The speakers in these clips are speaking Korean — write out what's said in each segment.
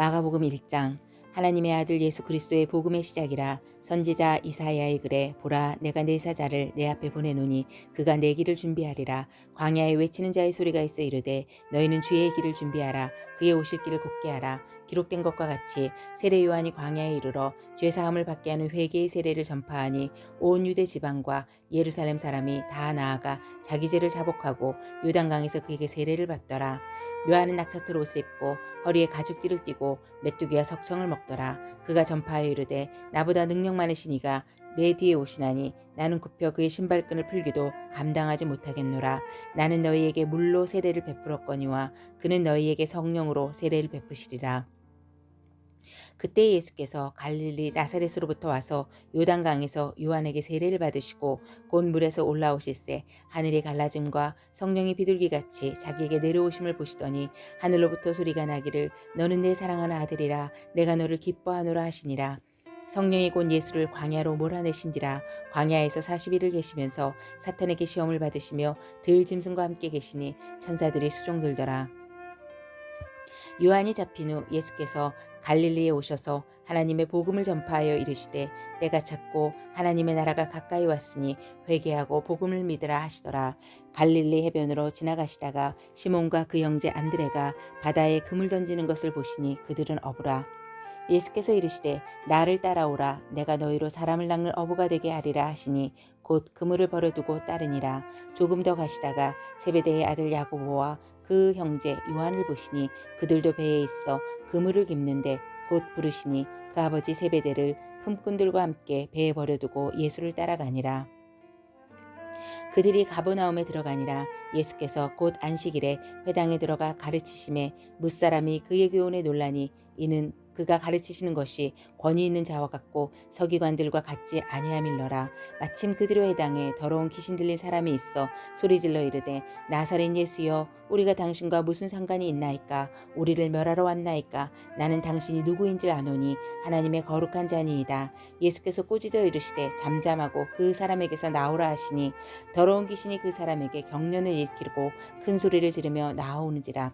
마가복음 1장. 하나님의 아들 예수 그리스도의 복음의 시작이라. 선지자 이사야의 글에 보라 내가 내 사자를 내 앞에 보내노니 그가 내 길을 준비하리라. 광야에 외치는 자의 소리가 있어 이르되 너희는 주의 길을 준비하라. 그의 오실 길을 곱게 하라. 기록된 것과 같이 세례 요한이 광야에 이르러 죄 사함을 받게 하는 회개의 세례를 전파하니 온 유대 지방과 예루살렘 사람이 다 나아가 자기 죄를 자복하고 요단강에서 그에게 세례를 받더라. 요한은 낙타털 옷을 입고 허리에 가죽띠를 띠고 메뚜기와 석청을 먹더라. 그가 전파하여 이르되 나보다 능력 많으신 이가 내 뒤에 오시나니 나는 굽혀 그의 신발끈을 풀기도 감당하지 못하겠노라. 나는 너희에게 물로 세례를 베풀었거니와 그는 너희에게 성령으로 세례를 베푸시리라. 그때 예수께서 갈릴리 나사렛으로부터 와서 요단강에서 요한에게 세례를 받으시고 곧 물에서 올라오실새 하늘이 갈라짐과 성령이 비둘기같이 자기에게 내려오심을 보시더니 하늘로부터 소리가 나기를 너는 내 사랑하는 아들이라 내가 너를 기뻐하노라 하시니라. 성령이 곧 예수를 광야로 몰아내신지라. 광야에서 40일을 계시면서 사탄에게 시험을 받으시며 들짐승과 함께 계시니 천사들이 수종들더라. 요한이 잡힌 후 예수께서 갈릴리에 오셔서 하나님의 복음을 전파하여 이르시되 때가 찼고 하나님의 나라가 가까이 왔으니 회개하고 복음을 믿으라 하시더라. 갈릴리 해변으로 지나가시다가 시몬과 그 형제 안드레가 바다에 그물 던지는 것을 보시니 그들은 어부라. 예수께서 이르시되 나를 따라오라. 내가 너희로 사람을 낚는 어부가 되게 하리라 하시니 곧 그물을 버려두고 따르니라. 조금 더 가시다가 세베대의 아들 야고보와 그 형제 요한을 보시니 그들도 배에 있어 그물을 깁는데 곧 부르시니 그 아버지 세베대를 품꾼들과 함께 배에 버려두고 예수를 따라가니라. 그들이 가버나움에 들어가니라. 예수께서 곧 안식일에 회당에 들어가 가르치심에 뭇사람이 그의 교훈에 놀라니 이는 그가 가르치시는 것이 권위 있는 자와 같고 서기관들과 같지 아니함일러라. 마침 그들의 회당에 더러운 귀신 들린 사람이 있어 소리질러 이르되 나사렛 예수여 우리가 당신과 무슨 상관이 있나이까. 우리를 멸하러 왔나이까. 나는 당신이 누구인지 아노니 하나님의 거룩한 자니이다. 예수께서 꾸짖어 이르시되 잠잠하고 그 사람에게서 나오라 하시니 더러운 귀신이 그 사람에게 경련을 일으키고 큰 소리를 지르며 나아오는지라.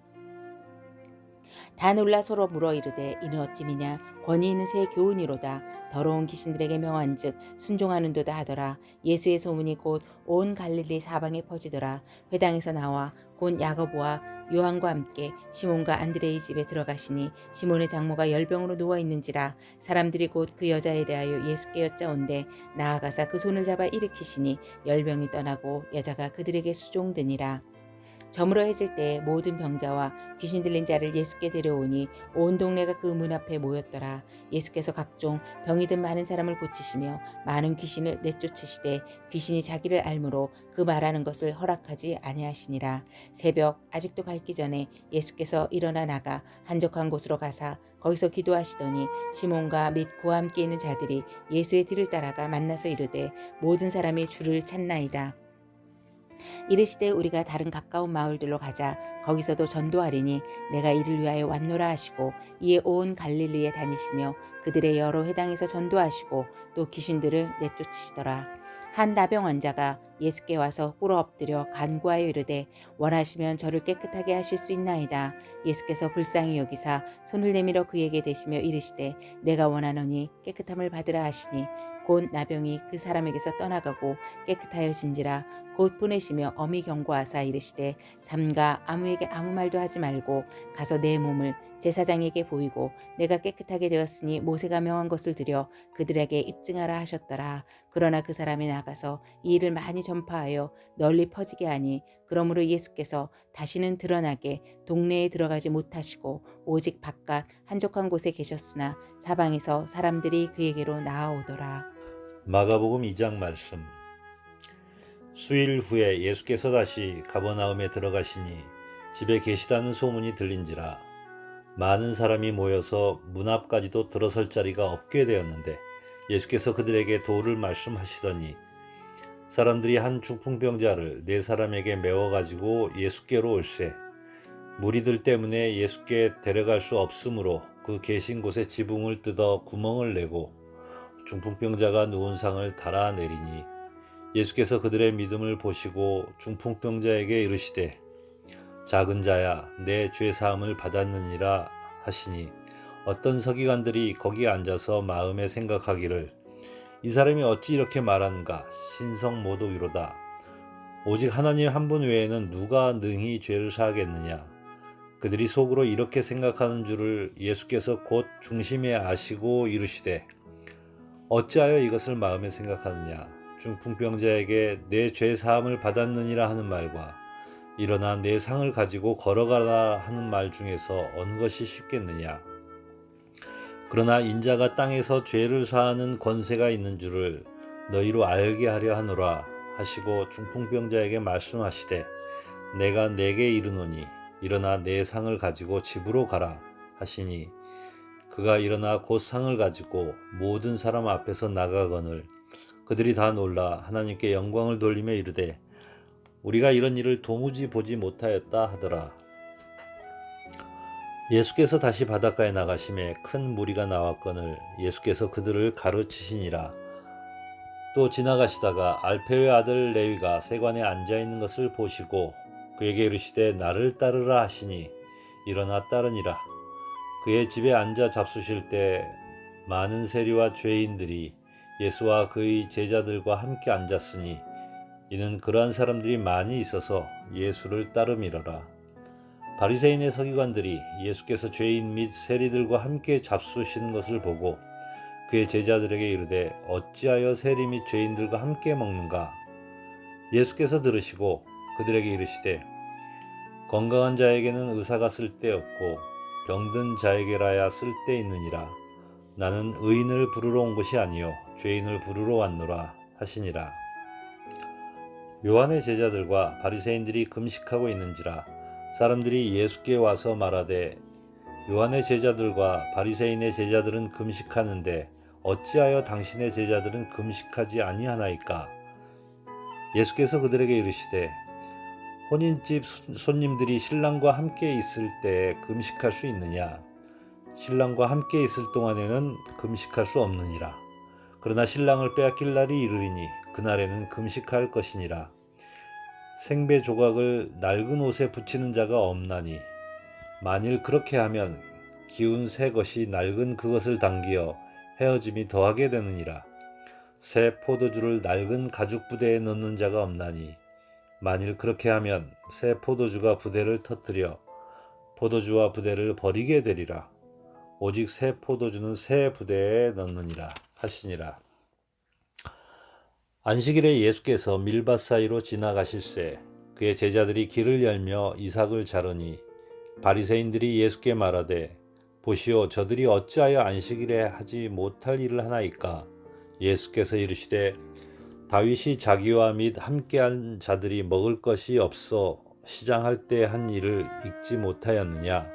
다 놀라 서로 물어 이르되 이는 어찌 미냐. 권위 있는 새 교훈이로다. 더러운 귀신들에게 명한즉 순종하는도다 하더라. 예수의 소문이 곧 온 갈릴리 사방에 퍼지더라. 회당에서 나와 곧 야고보와 요한과 함께 시몬과 안드레의 집에 들어가시니 시몬의 장모가 열병으로 누워 있는지라. 사람들이 곧 그 여자에 대하여 예수께 여짜온대 나아가사 그 손을 잡아 일으키시니 열병이 떠나고 여자가 그들에게 수종드니라. 저물어 해질 때 모든 병자와 귀신 들린 자를 예수께 데려오니 온 동네가 그 문 앞에 모였더라. 예수께서 각종 병이 든 많은 사람을 고치시며 많은 귀신을 내쫓으시되 귀신이 자기를 알므로 그 말하는 것을 허락하지 아니하시니라. 새벽 아직도 밝기 전에 예수께서 일어나 나가 한적한 곳으로 가사 거기서 기도하시더니 시몬과 및 그와 함께 있는 자들이 예수의 뒤를 따라가 만나서 이르되 모든 사람이 주를 찾나이다. 이르시되 우리가 다른 가까운 마을들로 가자. 거기서도 전도하리니 내가 이를 위하여 왔노라 하시고 이에 온 갈릴리에 다니시며 그들의 여러 회당에서 전도하시고 또 귀신들을 내쫓으시더라. 한 나병 환자가 예수께 와서 꿇어 엎드려 간구하여 이르되 원하시면 저를 깨끗하게 하실 수 있나이다. 예수께서 불쌍히 여기사 손을 내밀어 그에게 대시며 이르시되 내가 원하노니 깨끗함을 받으라 하시니 곧 나병이 그 사람에게서 떠나가고 깨끗하여진지라. 곧 보내시며 엄히 경고하사 이르시되 삼가 아무에게 아무 말도 하지 말고 가서 내 몸을 제사장에게 보이고 내가 깨끗하게 되었으니 모세가 명한 것을 드려 그들에게 입증하라 하셨더라. 그러나 그 사람이 나가서 이 일을 많이 전파하여 널리 퍼지게 하니 그러므로 예수께서 다시는 드러나게 동네에 들어가지 못하시고 오직 바깥 한적한 곳에 계셨으나 사방에서 사람들이 그에게로 나아오더라. 마가복음 2장 말씀. 수일 후에 예수께서 다시 가버나움에 들어가시니 집에 계시다는 소문이 들린지라. 많은 사람이 모여서 문 앞까지도 들어설 자리가 없게 되었는데 예수께서 그들에게 도를 말씀하시더니 사람들이 한 중풍병자를 네 사람에게 메워 가지고 예수께로 올세. 무리들 때문에 예수께 데려갈 수 없으므로 그 계신 곳에 지붕을 뜯어 구멍을 내고 중풍병자가 누운 상을 달아내리니 예수께서 그들의 믿음을 보시고 중풍병자에게 이르시되 작은 자야 내 죄 사함을 받았느니라 하시니 어떤 서기관들이 거기에 앉아서 마음에 생각하기를 이 사람이 어찌 이렇게 말하는가 신성모독이로다. 오직 하나님 한 분 외에는 누가 능히 죄를 사하겠느냐. 그들이 속으로 이렇게 생각하는 줄을 예수께서 곧 중심에 아시고 이르시되 어찌하여 이것을 마음에 생각하느냐. 중풍병자에게 내 죄 사함을 받았느니라 하는 말과 일어나 내 상을 가지고 걸어가라 하는 말 중에서 어느 것이 쉽겠느냐. 그러나 인자가 땅에서 죄를 사하는 권세가 있는 줄을 너희로 알게 하려 하노라 하시고 중풍병자에게 말씀하시되 내가 내게 이르노니 일어나 내 상을 가지고 집으로 가라 하시니 그가 일어나 곧 상을 가지고 모든 사람 앞에서 나가거늘 그들이 다 놀라 하나님께 영광을 돌리며 이르되 우리가 이런 일을 도무지 보지 못하였다 하더라. 예수께서 다시 바닷가에 나가심에 큰 무리가 나왔거늘 예수께서 그들을 가르치시니라. 또 지나가시다가 알페의 아들 레위가 세관에 앉아있는 것을 보시고 그에게 이르시되 나를 따르라 하시니 일어나 따르니라. 그의 집에 앉아 잡수실 때 많은 세리와 죄인들이 예수와 그의 제자들과 함께 앉았으니 이는 그러한 사람들이 많이 있어서 예수를 따름이러라. 바리새인의 서기관들이 예수께서 죄인 및 세리들과 함께 잡수시는 것을 보고 그의 제자들에게 이르되 어찌하여 세리 및 죄인들과 함께 먹는가. 예수께서 들으시고 그들에게 이르시되 건강한 자에게는 의사가 쓸데없고 병든 자에게라야 쓸데있느니라. 나는 의인을 부르러 온 것이 아니요 죄인을 부르러 왔노라 하시니라. 요한의 제자들과 바리새인들이 금식하고 있는지라 사람들이 예수께 와서 말하되 요한의 제자들과 바리새인의 제자들은 금식하는데 어찌하여 당신의 제자들은 금식하지 아니하나이까. 예수께서 그들에게 이르시되 혼인집 손님들이 신랑과 함께 있을 때 금식할 수 있느냐. 신랑과 함께 있을 동안에는 금식할 수 없느니라. 그러나 신랑을 빼앗길 날이 이르리니 그날에는 금식할 것이니라. 생배 조각을 낡은 옷에 붙이는 자가 없나니 만일 그렇게 하면 기운 새 것이 낡은 그것을 당기어 헤어짐이 더하게 되느니라. 새 포도주를 낡은 가죽 부대에 넣는 자가 없나니 만일 그렇게 하면 새 포도주가 부대를 터뜨려 포도주와 부대를 버리게 되리라. 오직 새 포도주는 새 부대에 넣느니라 하시니라. 안식일에 예수께서 밀밭 사이로 지나가실새 그의 제자들이 길을 열며 이삭을 자르니 바리새인들이 예수께 말하되 보시오 저들이 어찌하여 안식일에 하지 못할 일을 하나이까. 예수께서 이르시되 다윗이 자기와 및 함께한 자들이 먹을 것이 없어 시장할 때 한 일을 읽지 못하였느냐.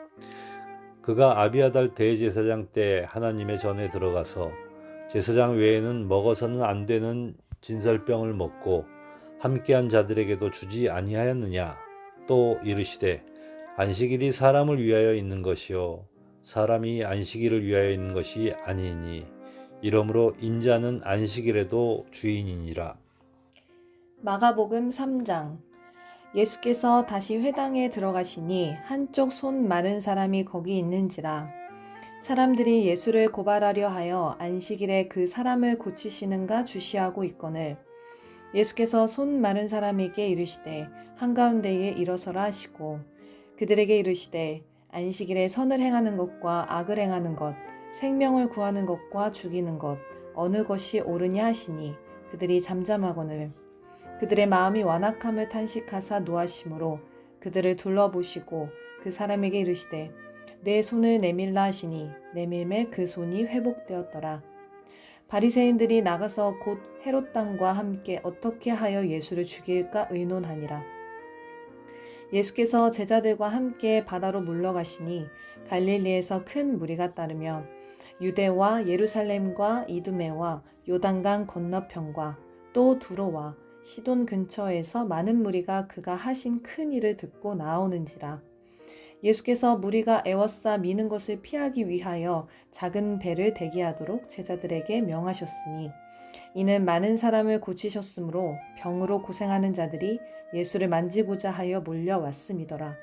그가 아비아달 대제사장 때 하나님의 전에 들어가서 제사장 외에는 먹어서는 안 되는 진설병을 먹고 함께한 자들에게도 주지 아니하였느냐. 또 이르시되 안식일이 사람을 위하여 있는 것이요 사람이 안식일을 위하여 있는 것이 아니니 이러므로 인자는 안식일에도 주인이니라. 마가복음 3장. 예수께서 다시 회당에 들어가시니 한쪽 손 마른 사람이 거기 있는지라. 사람들이 예수를 고발하려 하여 안식일에 그 사람을 고치시는가 주시하고 있거늘 예수께서 손 마른 사람에게 이르시되 한가운데에 일어서라 하시고 그들에게 이르시되 안식일에 선을 행하는 것과 악을 행하는 것 생명을 구하는 것과 죽이는 것 어느 것이 옳으냐 하시니 그들이 잠잠하거늘 그들의 마음이 완악함을 탄식하사 노하심으로 그들을 둘러보시고 그 사람에게 이르시되 내 손을 내밀라 하시니 내밀매 그 손이 회복되었더라. 바리새인들이 나가서 곧 헤롯 당과 함께 어떻게 하여 예수를 죽일까 의논하니라. 예수께서 제자들과 함께 바다로 물러가시니 갈릴리에서 큰 무리가 따르며 유대와 예루살렘과 이두메와 요단강 건너편과 또 두로와 시돈 근처에서 많은 무리가 그가 하신 큰 일을 듣고 나오는지라. 예수께서 무리가 애워싸 미는 것을 피하기 위하여 작은 배를 대기하도록 제자들에게 명하셨으니 이는 많은 사람을 고치셨으므로 병으로 고생하는 자들이 예수를 만지고자 하여 몰려왔음이더라.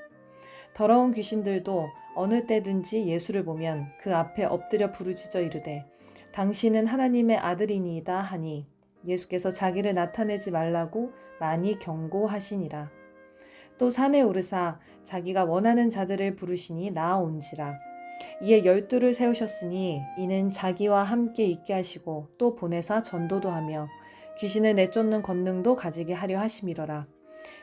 더러운 귀신들도 어느 때든지 예수를 보면 그 앞에 엎드려 부르짖어 이르되 당신은 하나님의 아들이니이다 하니 예수께서 자기를 나타내지 말라고 많이 경고하시니라. 또 산에 오르사 자기가 원하는 자들을 부르시니 나아온지라. 이에 12를 세우셨으니 이는 자기와 함께 있게 하시고 또 보내사 전도도 하며 귀신을 내쫓는 권능도 가지게 하려 하심이러라.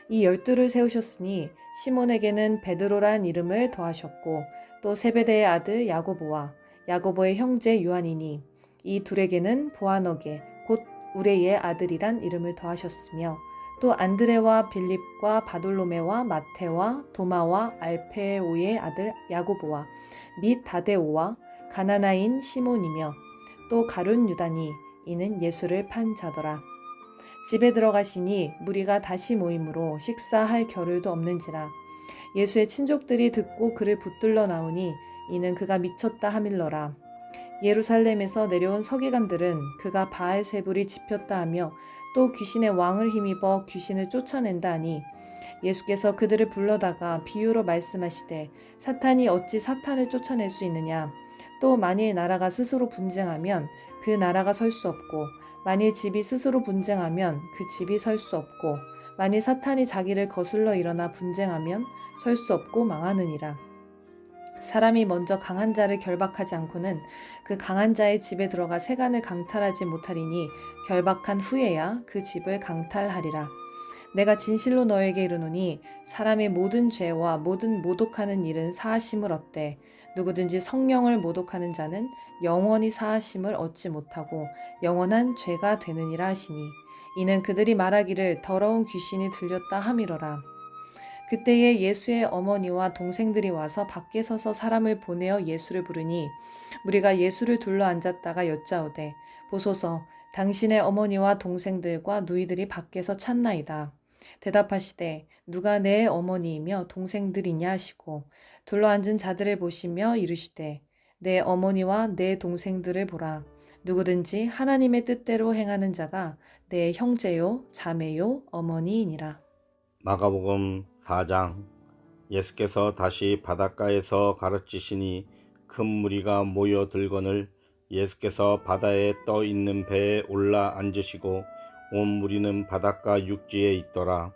이 12를 세우셨으니 시몬에게는 베드로란 이름을 더하셨고 또 세베대의 아들 야고보와 야고보의 형제 요한이니 이 둘에게는 보아너게 곧 우레의 아들이란 이름을 더하셨으며 또 안드레와 빌립과 바돌로메와 마테와 도마와 알페오의 아들 야고보와 및 다데오와 가나나인 시몬이며 또 가룟 유다니 이는 예수를 판 자더라. 집에 들어가시니 무리가 다시 모이므로 식사할 겨를도 없는지라. 예수의 친족들이 듣고 그를 붙들러 나오니 이는 그가 미쳤다 하밀러라. 예루살렘에서 내려온 서기관들은 그가 바알세불이 집혔다 하며 또 귀신의 왕을 힘입어 귀신을 쫓아낸다 하니 예수께서 그들을 불러다가 비유로 말씀하시되 사탄이 어찌 사탄을 쫓아낼 수 있느냐. 또 만일 나라가 스스로 분쟁하면 그 나라가 설 수 없고 만일 집이 스스로 분쟁하면 그 집이 설 수 없고 만일 사탄이 자기를 거슬러 일어나 분쟁하면 설 수 없고 망하느니라. 사람이 먼저 강한 자를 결박하지 않고는 그 강한 자의 집에 들어가 세간을 강탈하지 못하리니 결박한 후에야 그 집을 강탈하리라. 내가 진실로 너에게 이르노니 사람의 모든 죄와 모든 모독하는 일은 사하심을 얻되 누구든지 성령을 모독하는 자는 영원히 사하심을 얻지 못하고 영원한 죄가 되느니라 하시니 이는 그들이 말하기를 더러운 귀신이 들렸다 함이로라. 그때에 예수의 어머니와 동생들이 와서 밖에 서서 사람을 보내어 예수를 부르니 무리가 예수를 둘러 앉았다가 여짜오되 보소서 당신의 어머니와 동생들과 누이들이 밖에서 찾나이다. 대답하시되 누가 내 어머니이며 동생들이냐 하시고 둘러앉은 자들을 보시며 이르시되 내 어머니와 내 동생들을 보라. 누구든지 하나님의 뜻대로 행하는 자가 내 형제요 자매요 어머니이니라. 마가복음 4장. 예수께서 다시 바닷가에서 가르치시니 큰 무리가 모여들거늘 예수께서 바다에 떠 있는 배에 올라 앉으시고 온 무리는 바닷가 육지에 있더라.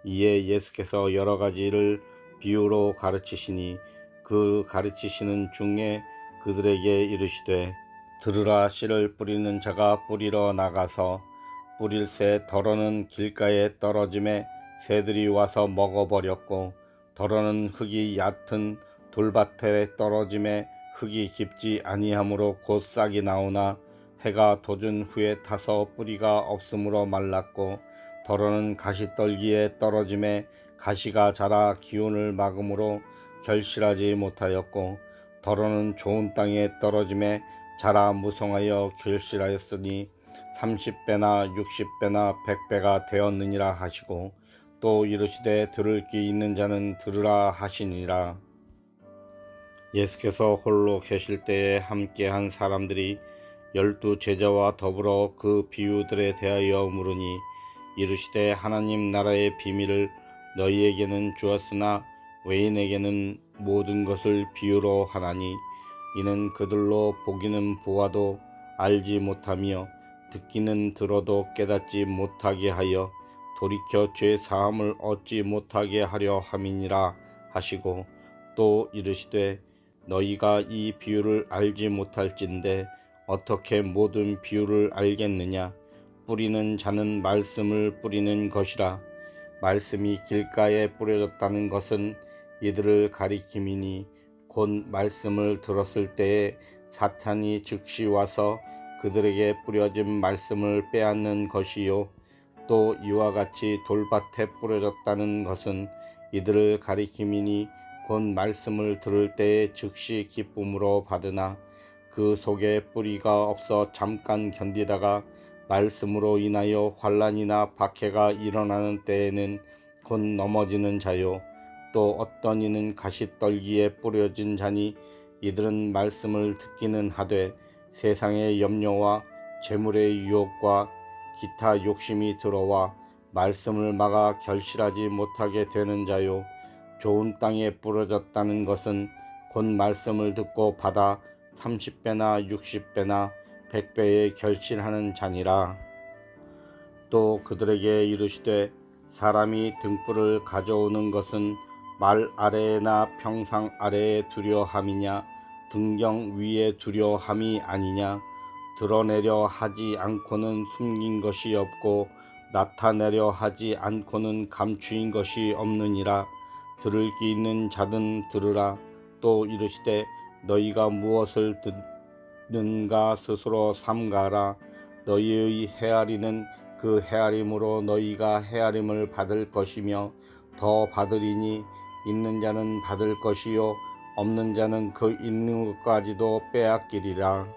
이에 예수께서 여러 가지를 비유로 가르치시니 그 가르치시는 중에 그들에게 이르시되 들으라. 씨를 뿌리는 자가 뿌리러 나가서 뿌릴새 더러는 길가에 떨어짐에 새들이 와서 먹어버렸고 더러는 흙이 얕은 돌밭에 떨어짐에 흙이 깊지 아니하므로 곧 싹이 나오나 해가 돋은 후에 타서 뿌리가 없으므로 말랐고 더러는 가시떨기에 떨어짐에 가시가 자라 기운을 막음으로 결실하지 못하였고 더러는 좋은 땅에 떨어짐에 자라 무성하여 결실하였으니 30배나 60배나 100배가 되었느니라 하시고 또 이르시되 들을 귀 있는 자는 들으라 하시니라. 예수께서 홀로 계실 때에 함께한 사람들이 12 제자와 더불어 그 비유들에 대하여 물으니 이르시되 하나님 나라의 비밀을 너희에게는 주었으나 외인에게는 모든 것을 비유로 하나니 이는 그들로 보기는 보아도 알지 못하며 듣기는 들어도 깨닫지 못하게 하여 돌이켜 죄 사함을 얻지 못하게 하려 함이니라 하시고 또 이르시되 너희가 이 비유를 알지 못할진대 어떻게 모든 비유를 알겠느냐. 뿌리는 자는 말씀을 뿌리는 것이라. 말씀이 길가에 뿌려졌다는 것은 이들을 가리킴이니 곧 말씀을 들었을 때에 사탄이 즉시 와서 그들에게 뿌려진 말씀을 빼앗는 것이요 또 이와 같이 돌밭에 뿌려졌다는 것은 이들을 가리킴이니 곧 말씀을 들을 때에 즉시 기쁨으로 받으나 그 속에 뿌리가 없어 잠깐 견디다가 말씀으로 인하여 환난이나 박해가 일어나는 때에는 곧 넘어지는 자요 또 어떤 이는 가시떨기에 뿌려진 자니 이들은 말씀을 듣기는 하되 세상의 염려와 재물의 유혹과 기타 욕심이 들어와 말씀을 막아 결실하지 못하게 되는 자요 좋은 땅에 부러졌다는 것은 곧 말씀을 듣고 받아 30배나 60배나 100배에 결실하는 자니라. 또 그들에게 이르시되 사람이 등불을 가져오는 것은 말 아래에나 평상 아래에 두려 함이냐 등경 위에 두려 함이 아니냐. 드러내려 하지 않고는 숨긴 것이 없고 나타내려 하지 않고는 감추인 것이 없느니라. 들을 귀 있는 자든 들으라. 또 이르시되 너희가 무엇을 듣는가 스스로 삼가라. 너희의 헤아리는 그 헤아림으로 너희가 헤아림을 받을 것이며 더 받으리니 있는 자는 받을 것이요 없는 자는 그 있는 것까지도 빼앗기리라.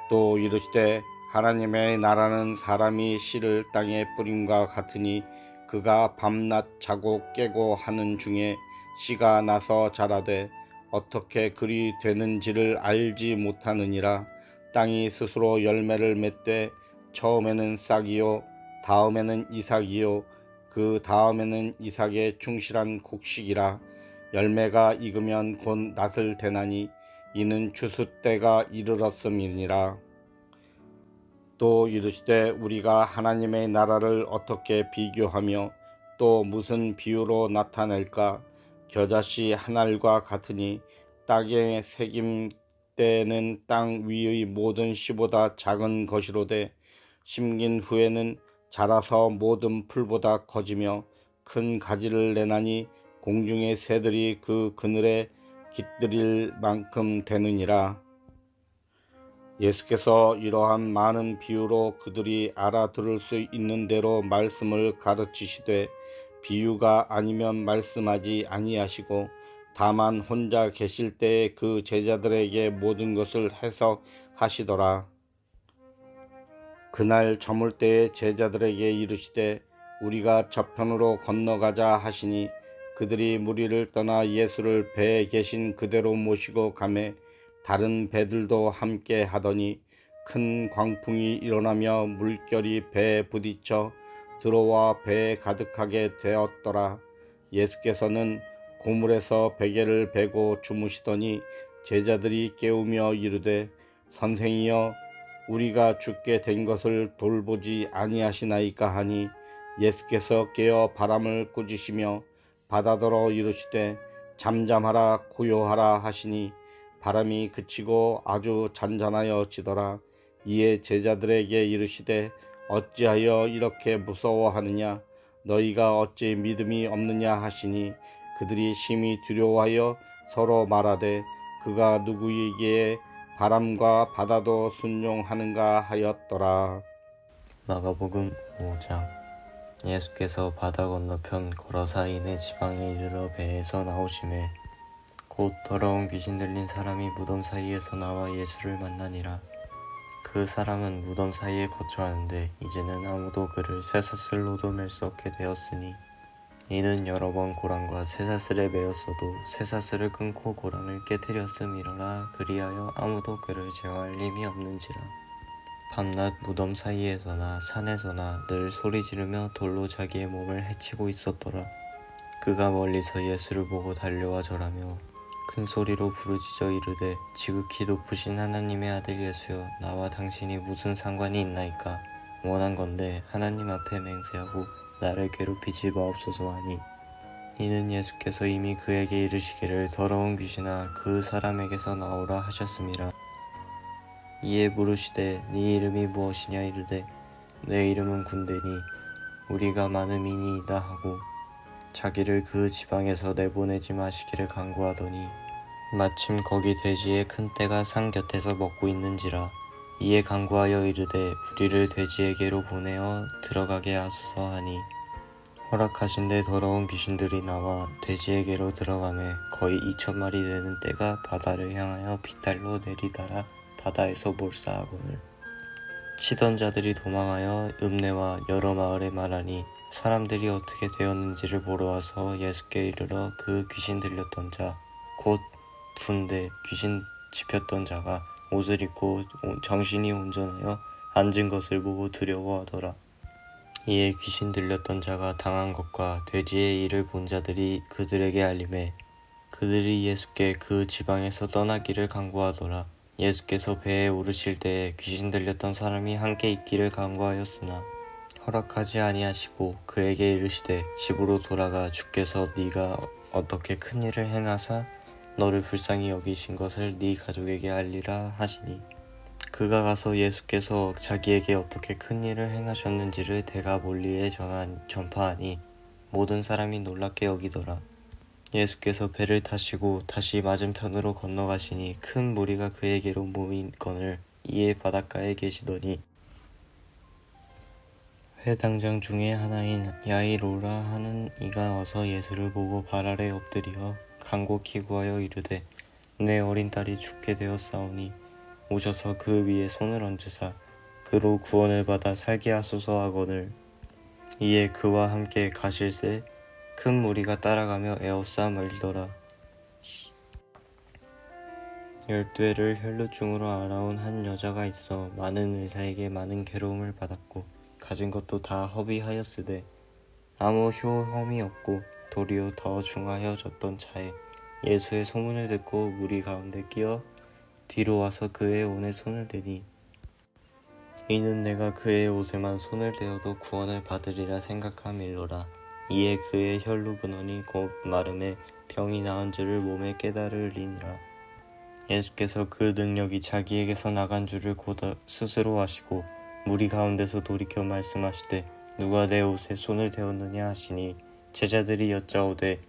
또 이르시되 하나님의 나라는 사람이 씨를 땅에 뿌림과 같으니 그가 밤낮 자고 깨고 하는 중에 씨가 나서 자라되 어떻게 그리 되는지를 알지 못하느니라. 땅이 스스로 열매를 맺되 처음에는 싹이요 다음에는 이삭이요 그 다음에는 이삭의 충실한 곡식이라. 열매가 익으면 곧 낫을 대나니 이는 추수 때가 이르렀음이니라. 또 이르시되 우리가 하나님의 나라를 어떻게 비교하며 또 무슨 비유로 나타낼까. 겨자씨 한 알과 같으니 땅에 새김 때는 땅 위의 모든 씨보다 작은 것이로되 심긴 후에는 자라서 모든 풀보다 커지며 큰 가지를 내나니 공중의 새들이 그 그늘에 깃들일 만큼 되느니라. 예수께서 이러한 많은 비유로 그들이 알아들을 수 있는 대로 말씀을 가르치시되 비유가 아니면 말씀하지 아니하시고 다만 혼자 계실 때에 그 제자들에게 모든 것을 해석하시더라. 그날 저물 때에 제자들에게 이르시되 우리가 저편으로 건너가자 하시니 그들이 무리를 떠나 예수를 배에 계신 그대로 모시고 가매 다른 배들도 함께 하더니 큰 광풍이 일어나며 물결이 배에 부딪혀 들어와 배에 가득하게 되었더라. 예수께서는 고물에서 베개를 베고 주무시더니 제자들이 깨우며 이르되 선생이여 우리가 죽게 된 것을 돌보지 아니하시나이까 하니 예수께서 깨어 바람을 꾸짖으시며 바다더러 이르시되 잠잠하라 고요하라 하시니 바람이 그치고 아주 잔잔하여지더라. 이에 제자들에게 이르시되 어찌하여 이렇게 무서워하느냐 너희가 어찌 믿음이 없느냐 하시니 그들이 심히 두려워하여 서로 말하되 그가 누구이기에 바람과 바다도 순종하는가 하였더라. 마가복음 5장. 예수께서 바다 건너편 거라사인의 지방에 이르러 배에서 나오시매 곧 더러운 귀신 들린 사람이 무덤 사이에서 나와 예수를 만나니라. 그 사람은 무덤 사이에 거처하는데 이제는 아무도 그를 쇠사슬로도 맬 수 없게 되었으니 이는 여러 번 고랑과 쇠사슬에 매였어도 쇠사슬을 끊고 고랑을 깨뜨렸음이러라. 그리하여 아무도 그를 제어할 힘이 없는지라. 밤낮 무덤 사이에서나 산에서나 늘 소리 지르며 돌로 자기의 몸을 해치고 있었더라. 그가 멀리서 예수를 보고 달려와 절하며 큰 소리로 부르짖어 이르되 지극히 높으신 하나님의 아들 예수여 나와 당신이 무슨 상관이 있나이까. 원한건대 하나님 앞에 맹세하고 나를 괴롭히지 마옵소서 하니 이는 예수께서 이미 그에게 이르시기를 더러운 귀신아 그 사람에게서 나오라 하셨음이라. 이에 물으시되 네 이름이 무엇이냐 이르되 내 이름은 군대니 우리가 많음이니이다 하고 자기를 그 지방에서 내보내지 마시기를 간구하더니 마침 거기 돼지의 큰 떼가 산 곁에서 먹고 있는지라. 이에 간구하여 이르되 우리를 돼지에게로 보내어 들어가게 하소서 하니 허락하신데 더러운 귀신들이 나와 돼지에게로 들어가매 거의 2,000마리 되는 떼가 바다를 향하여 빗달로 내리달아 바다에서 몰사하거늘 치던 자들이 도망하여 읍내와 여러 마을에 말하니 사람들이 어떻게 되었는지를 보러 와서 예수께 이르러 그 귀신 들렸던 자 곧 군대 귀신 집혔던 자가 옷을 입고 정신이 온전하여 앉은 것을 보고 두려워하더라. 이에 귀신 들렸던 자가 당한 것과 돼지의 일을 본 자들이 그들에게 알림해 그들이 예수께 그 지방에서 떠나기를 간구하더라. 예수께서 배에 오르실 때에 귀신 들렸던 사람이 함께 있기를 간구하였으나 허락하지 아니하시고 그에게 이르시되 집으로 돌아가 주께서 네가 어떻게 큰 일을 행하사 너를 불쌍히 여기신 것을 네 가족에게 알리라 하시니 그가 가서 예수께서 자기에게 어떻게 큰 일을 행하셨는지를 대가 몰리에 전파하니 모든 사람이 놀랍게 여기더라. 예수께서 배를 타시고 다시 맞은편으로 건너가시니 큰 무리가 그에게로 모이거늘 이에 바닷가에 계시더니 회당장 중에 하나인 야이로라 하는 이가 와서 예수를 보고 발 아래 엎드려 간곡히 구하여 이르되 내 어린 딸이 죽게 되었사오니 오셔서 그 위에 손을 얹으사 그로 구원을 받아 살게 하소서 하거늘 이에 그와 함께 가실새 큰 무리가 따라가며 에워싸 말더라. 12해를 혈루증으로 알아온 한 여자가 있어 많은 의사에게 많은 괴로움을 받았고 가진 것도 다 허비하였으되 아무 혐이 없고 도리어 더 중하여졌던 차에 예수의 소문을 듣고 무리 가운데 끼어 뒤로 와서 그의 옷에 손을 대니 이는 내가 그의 옷에만 손을 대어도 구원을 받으리라 생각함일로라. 이에 그의 혈루 근원이 곧 마름에 병이 나은 줄을 몸에 깨달으리니라. 예수께서 그 능력이 자기에게서 나간 줄을 곧 스스로 아시고 무리 가운데서 돌이켜 말씀하시되 누가 내 옷에 손을 대었느냐 하시니 제자들이 여짜오되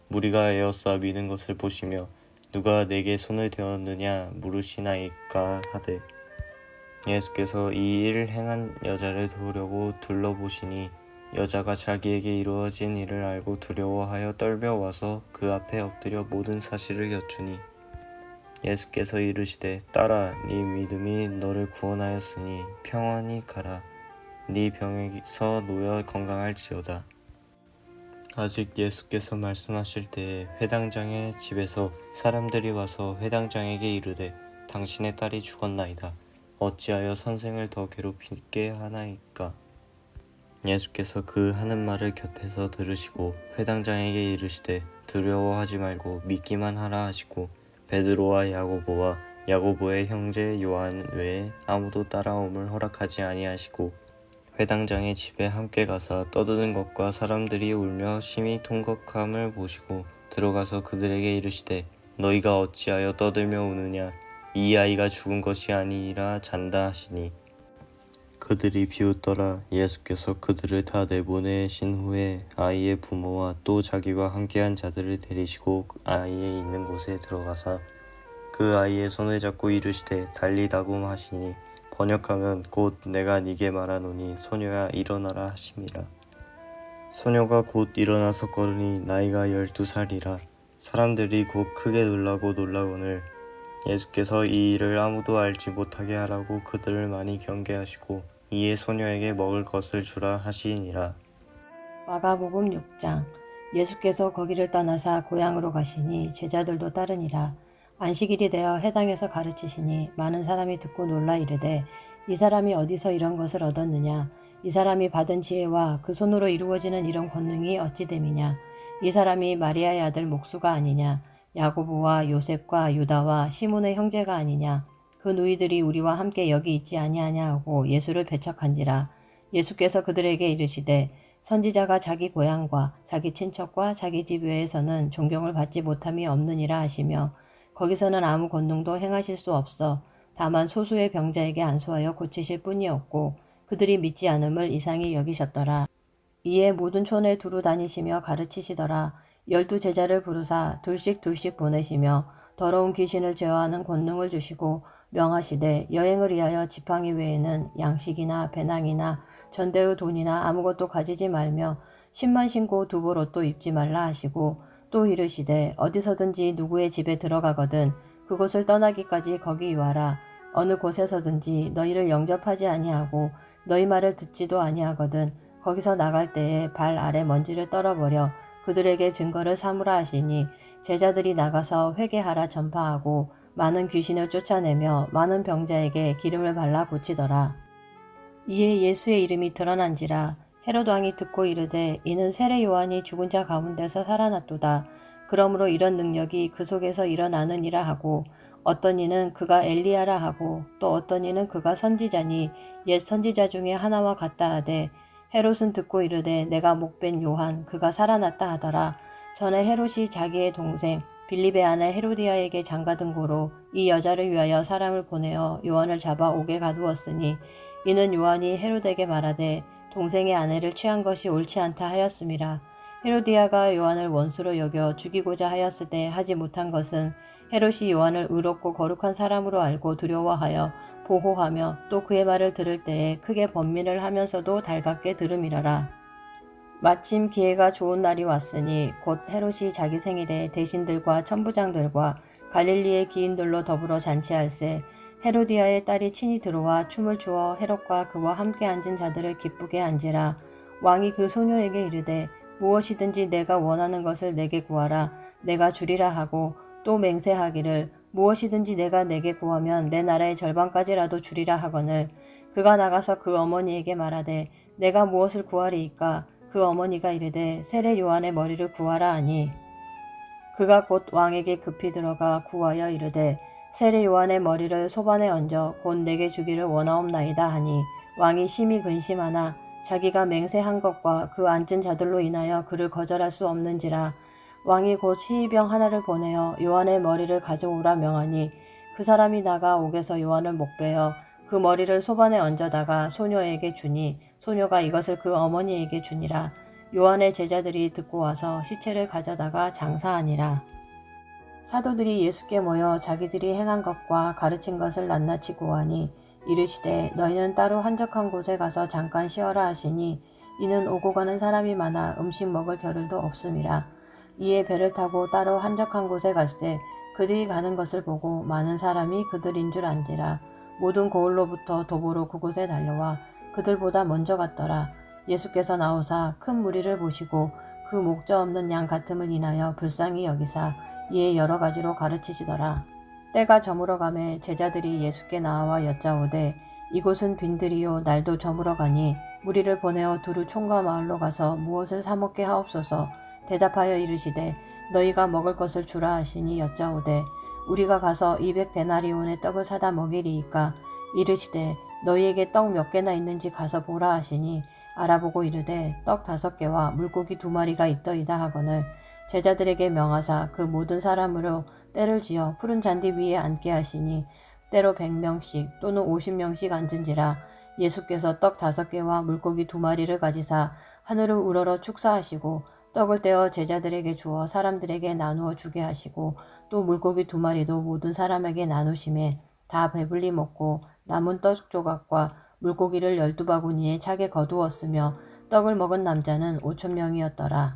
무리가 에워싸 미는 것을 보시며 누가 내게 손을 대었느냐 물으시나이까 하되 예수께서 이 일을 행한 여자를 도우려고 둘러보시니 여자가 자기에게 이루어진 일을 알고 두려워하여 떨며 와서 그 앞에 엎드려 모든 사실을 여쭈니 예수께서 이르시되 딸아 네 믿음이 너를 구원하였으니 평안히 가라. 네 병에서 놓여 건강할지어다. 아직 예수께서 말씀하실 때에 회당장의 집에서 사람들이 와서 회당장에게 이르되 당신의 딸이 죽었나이다. 어찌하여 선생을 더 괴롭히게 하나이까? 예수께서 그 하는 말을 곁에서 들으시고 회당장에게 이르시되 두려워하지 말고 믿기만 하라 하시고 베드로와 야고보와 야고보의 형제 요한 외에 아무도 따라옴을 허락하지 아니하시고 회당장의 집에 함께 가사 떠드는 것과 사람들이 울며 심히 통곡함을 보시고 들어가서 그들에게 이르시되 너희가 어찌하여 떠들며 우느냐 이 아이가 죽은 것이 아니라 잔다 하시니 그들이 비웃더라. 예수께서 그들을 다 내보내신 후에 아이의 부모와 또 자기와 함께한 자들을 데리시고 아이의 있는 곳에 들어가사 그 아이의 손을 잡고 이르시되 달리다굼 하시니 번역하면 곧 내가 네게 말하노니 소녀야 일어나라 하심이라. 소녀가 곧 일어나서 걸으니 나이가 12살이라. 사람들이 곧 크게 놀라거늘 예수께서 이 일을 아무도 알지 못하게 하라고 그들을 많이 경계하시고 이에 소녀에게 먹을 것을 주라 하시니라. 마가복음 6장. 예수께서 거기를 떠나사 고향으로 가시니 제자들도 따르니라. 안식일이 되어 회당에서 가르치시니 많은 사람이 듣고 놀라 이르되 이 사람이 어디서 이런 것을 얻었느냐? 이 사람이 받은 지혜와 그 손으로 이루어지는 이런 권능이 어찌 됨이냐? 이 사람이 마리아의 아들 목수가 아니냐? 야고보와 요셉과 유다와 시몬의 형제가 아니냐? 그 누이들이 우리와 함께 여기 있지 아니하냐 하고 예수를 배척한지라. 예수께서 그들에게 이르시되 선지자가 자기 고향과 자기 친척과 자기 집 외에서는 존경을 받지 못함이 없느니라 하시며 거기서는 아무 권능도 행하실 수 없어 다만 소수의 병자에게 안수하여 고치실 뿐이었고 그들이 믿지 않음을 이상히 여기셨더라. 이에 모든 촌에 두루 다니시며 가르치시더라. 12 제자를 부르사 둘씩 보내시며 더러운 귀신을 제어하는 권능을 주시고 명하시되 여행을 위하여 지팡이 외에는 양식이나 배낭이나 전대의 돈이나 아무것도 가지지 말며 신만 신고 두벌옷도 입지 말라 하시고 또 이르시되 어디서든지 누구의 집에 들어가거든 그곳을 떠나기까지 거기 유하라. 어느 곳에서든지 너희를 영접하지 아니하고 너희 말을 듣지도 아니하거든 거기서 나갈 때에 발 아래 먼지를 떨어버려 그들에게 증거를 삼으라 하시니 제자들이 나가서 회개하라 전파하고 많은 귀신을 쫓아내며 많은 병자에게 기름을 발라 고치더라. 이에 예수의 이름이 드러난지라 헤롯 왕이 듣고 이르되 이는 세례 요한이 죽은 자 가운데서 살아났도다. 그러므로 이런 능력이 그 속에서 일어나느니라 하고 어떤 이는 그가 엘리야라 하고 또 어떤 이는 그가 선지자니 옛 선지자 중에 하나와 같다 하되 헤롯은 듣고 이르되 내가 목벤 요한 그가 살아났다 하더라. 전에 헤롯이 자기의 동생 빌립의 아내 헤로디아에게 장가든 고로 이 여자를 위하여 사람을 보내어 요한을 잡아 옥에 가두었으니 이는 요한이 헤롯에게 말하되 동생의 아내를 취한 것이 옳지 않다 하였음이라. 헤로디아가 요한을 원수로 여겨 죽이고자 하였을 때 하지 못한 것은 헤롯이 요한을 의롭고 거룩한 사람으로 알고 두려워하여 보호하며 또 그의 말을 들을 때에 크게 번민을 하면서도 달갑게 들음이러라. 마침 기회가 좋은 날이 왔으니 곧 헤롯이 자기 생일에 대신들과 천부장들과 갈릴리의 기인들로 더불어 잔치할세 헤로디아의 딸이 친히 들어와 춤을 추어 헤롯과 그와 함께 앉은 자들을 기쁘게 한지라. 왕이 그 소녀에게 이르되 무엇이든지 내가 원하는 것을 내게 구하라 내가 주리라 하고 또 맹세하기를 무엇이든지 내가 내게 구하면 내 나라의 절반까지라도 주리라 하거늘 그가 나가서 그 어머니에게 말하되 내가 무엇을 구하리이까. 그 어머니가 이르되 세례 요한의 머리를 구하라 하니 그가 곧 왕에게 급히 들어가 구하여 이르되 세례 요한의 머리를 소반에 얹어 곧 내게 주기를 원하옵나이다 하니 왕이 심히 근심하나 자기가 맹세한 것과 그 앉은 자들로 인하여 그를 거절할 수 없는지라. 왕이 곧 시의병 하나를 보내어 요한의 머리를 가져오라 명하니 그 사람이 나가 옥에서 요한을 목베어 그 머리를 소반에 얹어다가 소녀에게 주니 소녀가 이것을 그 어머니에게 주니라. 요한의 제자들이 듣고 와서 시체를 가져다가 장사하니라. 사도들이 예수께 모여 자기들이 행한 것과 가르친 것을 낱낱이 고하니 이르시되 너희는 따로 한적한 곳에 가서 잠깐 쉬어라 하시니 이는 오고 가는 사람이 많아 음식 먹을 겨를도 없음이라. 이에 배를 타고 따로 한적한 곳에 갔세 그들이 가는 것을 보고 많은 사람이 그들인 줄 안지라. 모든 고을로부터 도보로 그곳에 달려와 그들보다 먼저 갔더라. 예수께서 나오사 큰 무리를 보시고 그 목자 없는 양 같음을 인하여 불쌍히 여기사 이에 여러 가지로 가르치시더라. 때가 저물어 가매 제자들이 예수께 나와 여짜오되 이곳은 빈들이요 날도 저물어 가니 무리를 보내어 두루 총과 마을로 가서 무엇을 사 먹게 하옵소서. 대답하여 이르시되 너희가 먹을 것을 주라 하시니 여짜오되 우리가 가서 200데나리온의 떡을 사다 먹이리이까. 이르시되 너희에게 떡 몇 개나 있는지 가서 보라 하시니 알아보고 이르되 떡 5개와 물고기 2마리가 있더이다 하거늘 제자들에게 명하사 그 모든 사람으로 때를 지어 푸른 잔디 위에 앉게 하시니 때로 100명씩 또는 50명씩 앉은지라. 예수께서 떡 5개와 물고기 2마리를 가지사 하늘을 우러러 축사하시고 떡을 떼어 제자들에게 주어 사람들에게 나누어 주게 하시고 또 물고기 2마리도 모든 사람에게 나누심에 다 배불리 먹고 남은 떡 조각과 물고기를 12바구니에 차게 거두었으며 떡을 먹은 남자는 5,000명이었더라.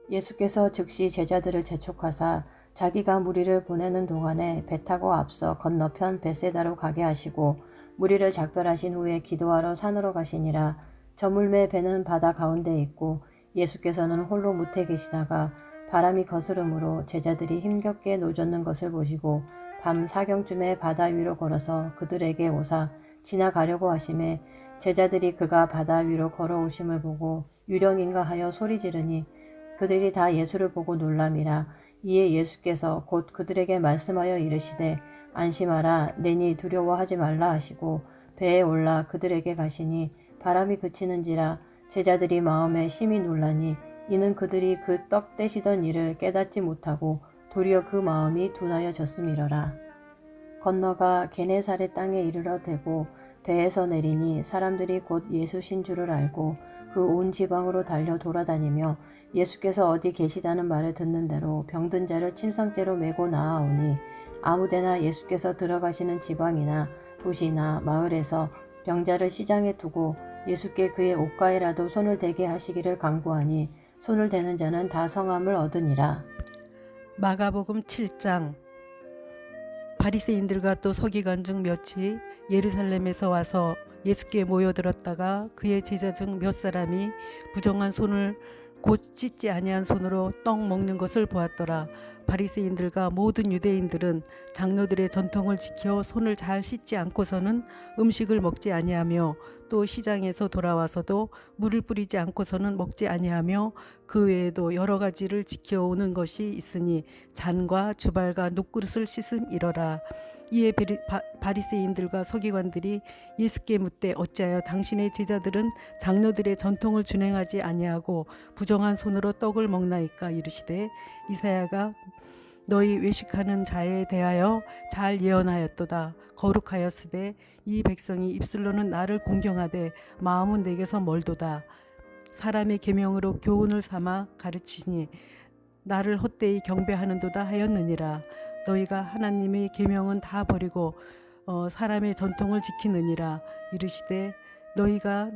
예수께서 즉시 제자들을 재촉하사 자기가 무리를 보내는 동안에 배 타고 앞서 건너편 베세다로 가게 하시고 무리를 작별하신 후에 기도하러 산으로 가시니라. 저물매 배는 바다 가운데 있고 예수께서는 홀로 무태 계시다가 바람이 거스름으로 제자들이 힘겹게 노젓는 것을 보시고 밤 4경쯤에 바다 위로 걸어서 그들에게 오사 지나가려고 하심에 제자들이 그가 바다 위로 걸어오심을 보고 유령인가 하여 소리 지르니 그들이 다 예수를 보고 놀람이라. 이에 예수께서 곧 그들에게 말씀하여 이르시되 안심하라 내니 두려워하지 말라 하시고 배에 올라 그들에게 가시니 바람이 그치는지라. 제자들이 마음에 심히 놀라니 이는 그들이 그 떡 떼시던 일을 깨닫지 못하고 도리어 그 마음이 둔하여졌음이러라. 건너가 게네사렛 땅에 이르러 대고 배에서 내리니 사람들이 곧 예수신 줄을 알고 그 온 지방으로 달려 돌아다니며 예수께서 어디 계시다는 말을 듣는 대로 병든 자를 침상째로 메고 나아오니 아무데나 예수께서 들어가시는 지방이나 도시나 마을에서 병자를 시장에 두고 예수께 그의 옷가에라도 손을 대게 하시기를 간구하니 손을 대는 자는 다 성함을 얻으니라. 마가복음 7장. 바리새인들과 또 서기관 중 몇이 예루살렘에서 와서 예수께 모여들었다가 그의 제자 중 몇 사람이 부정한 손을 곧 씻지 아니한 손으로 떡 먹는 것을 보았더라. 바리새인들과 모든 유대인들은 장로들의 전통을 지켜 손을 잘 씻지 않고서는 음식을 먹지 아니하며 또 시장에서 돌아와서도 물을 뿌리지 않고서는 먹지 아니하며 그 외에도 여러 가지를 지켜오는 것이 있으니 잔과 주발과 녹그릇을 씻음이러라. 이에 바리새인들과 서기관들이 예수께 묻되 어찌하여 당신의 제자들은 장로들의 전통을 준행하지 아니하고 부정한 손으로 떡을 먹나이까? 이르시되 이사야가 너희 외식하는 자에 대하여 잘 예언하였도다. 거룩하였으되 이 백성이 입술로는 나를 공경하되 마음은 내게서 멀도다. 사람의 계명으로 교훈을 삼아 가르치니 나를 헛되이 경배하는도다 하였느니라. 너희가 하나님의 계명은 다 버리고 사람의 전통을 지키느니라. 이르시되 너희가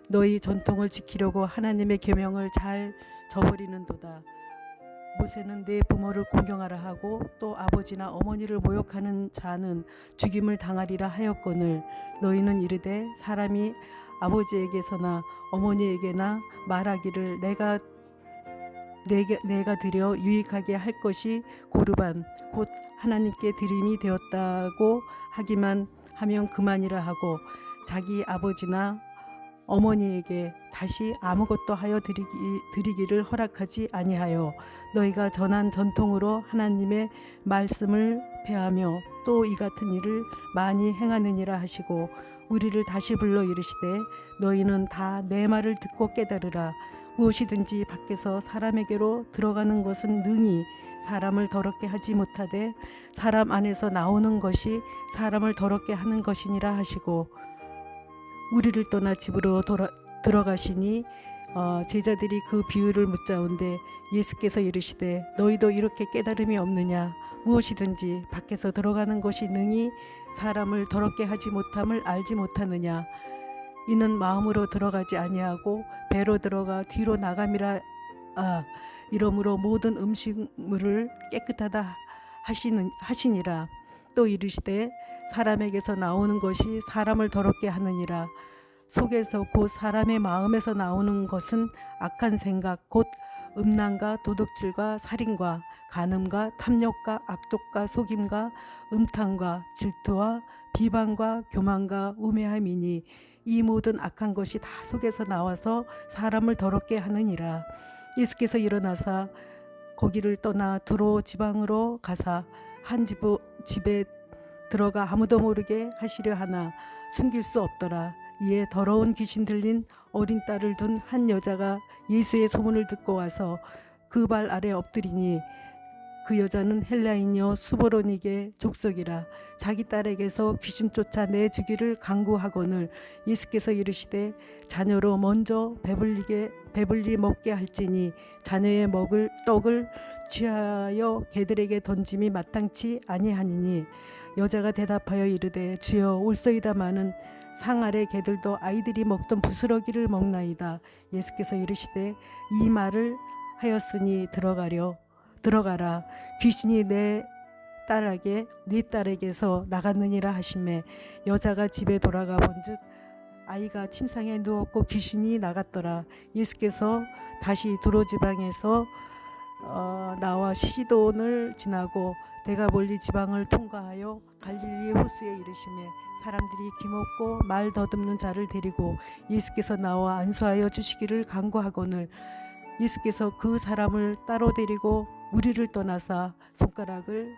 너희 전통을 지키려고 하나님의 계명을 잘 저버리는도다. 모세는 내 부모를 공경하라 하고 또 아버지나 어머니를 모욕하는 자는 죽임을 당하리라 하였거늘 너희는 이르되 사람이 아버지에게서나 어머니에게나 말하기를 내가 드려 유익하게 할 것이 고르반 곧 하나님께 드림이 되었다고 하기만 하면 그만이라 하고 자기 아버지나 어머니에게 다시 아무것도 하여 드리기를 허락하지 아니하여 너희가 전한 전통으로 하나님의 말씀을 폐하며 또 이 같은 일을 많이 행하느니라 하시고 우리를 다시 불러 이르시되 너희는 다 내 말을 듣고 깨달으라. 무엇이든지 밖에서 사람에게로 들어가는 것은 능히 사람을 더럽게 하지 못하되 사람 안에서 나오는 것이 사람을 더럽게 하는 것이니라 하시고 우리를 떠나 집으로 들어가시니 제자들이 그 비유를 묻자온데 예수께서 이르시되 너희도 이렇게 깨달음이 없느냐? 무엇이든지 밖에서 들어가는 것이 능히 사람을 더럽게 하지 못함을 알지 못하느냐? 이는 마음으로 들어가지 아니하고 배로 들어가 뒤로 나감이라. 이러므로 모든 음식물을 깨끗하다 하시니라. 또 이르시되 사람에게서 나오는 것이 사람을 더럽게 하느니라. 속에서 곧 사람의 마음에서 나오는 것은 악한 생각 곧 음란과 도둑질과 살인과 간음과 탐욕과 악독과 속임과 음탕과 질투와 비방과 교만과 우매함이니 이 모든 악한 것이 다 속에서 나와서 사람을 더럽게 하느니라. 예수께서 일어나사 거기를 떠나 두로 지방으로 가사 한 집에 들어가 아무도 모르게 하시려 하나 숨길 수 없더라. 이에 더러운 귀신 들린 어린 딸을 둔 한 여자가 예수의 소문을 듣고 와서 그 발 아래 엎드리니 그 여자는 헬라인이요 수보로니게 족속이라. 자기 딸에게서 귀신 쫓아 내주기를 간구하거늘 예수께서 이르시되 자녀로 먼저 배불리 먹게 할지니 자녀의 먹을 떡을 취하여 개들에게 던짐이 마땅치 아니하니니 여자가 대답하여 이르되 주여 올소이다마는 상 아래 개들도 아이들이 먹던 부스러기를 먹나이다. 예수께서 이르시되 이 말을 하였으니 들어가라. 귀신이 네 딸에게서 나갔느니라 하시매 여자가 집에 돌아가 본즉 아이가 침상에 누웠고 귀신이 나갔더라. 예수께서 다시 두로 지방에서 나와 시돈을 지나고 데가볼리 지방을 통과하여 갈릴리 호수에 이르시매 사람들이 귀먹고 말 더듬는 자를 데리고 예수께서 나와 안수하여 주시기를 간구하거늘 예수께서 그 사람을 따로 데리고 무리를 떠나사 손가락을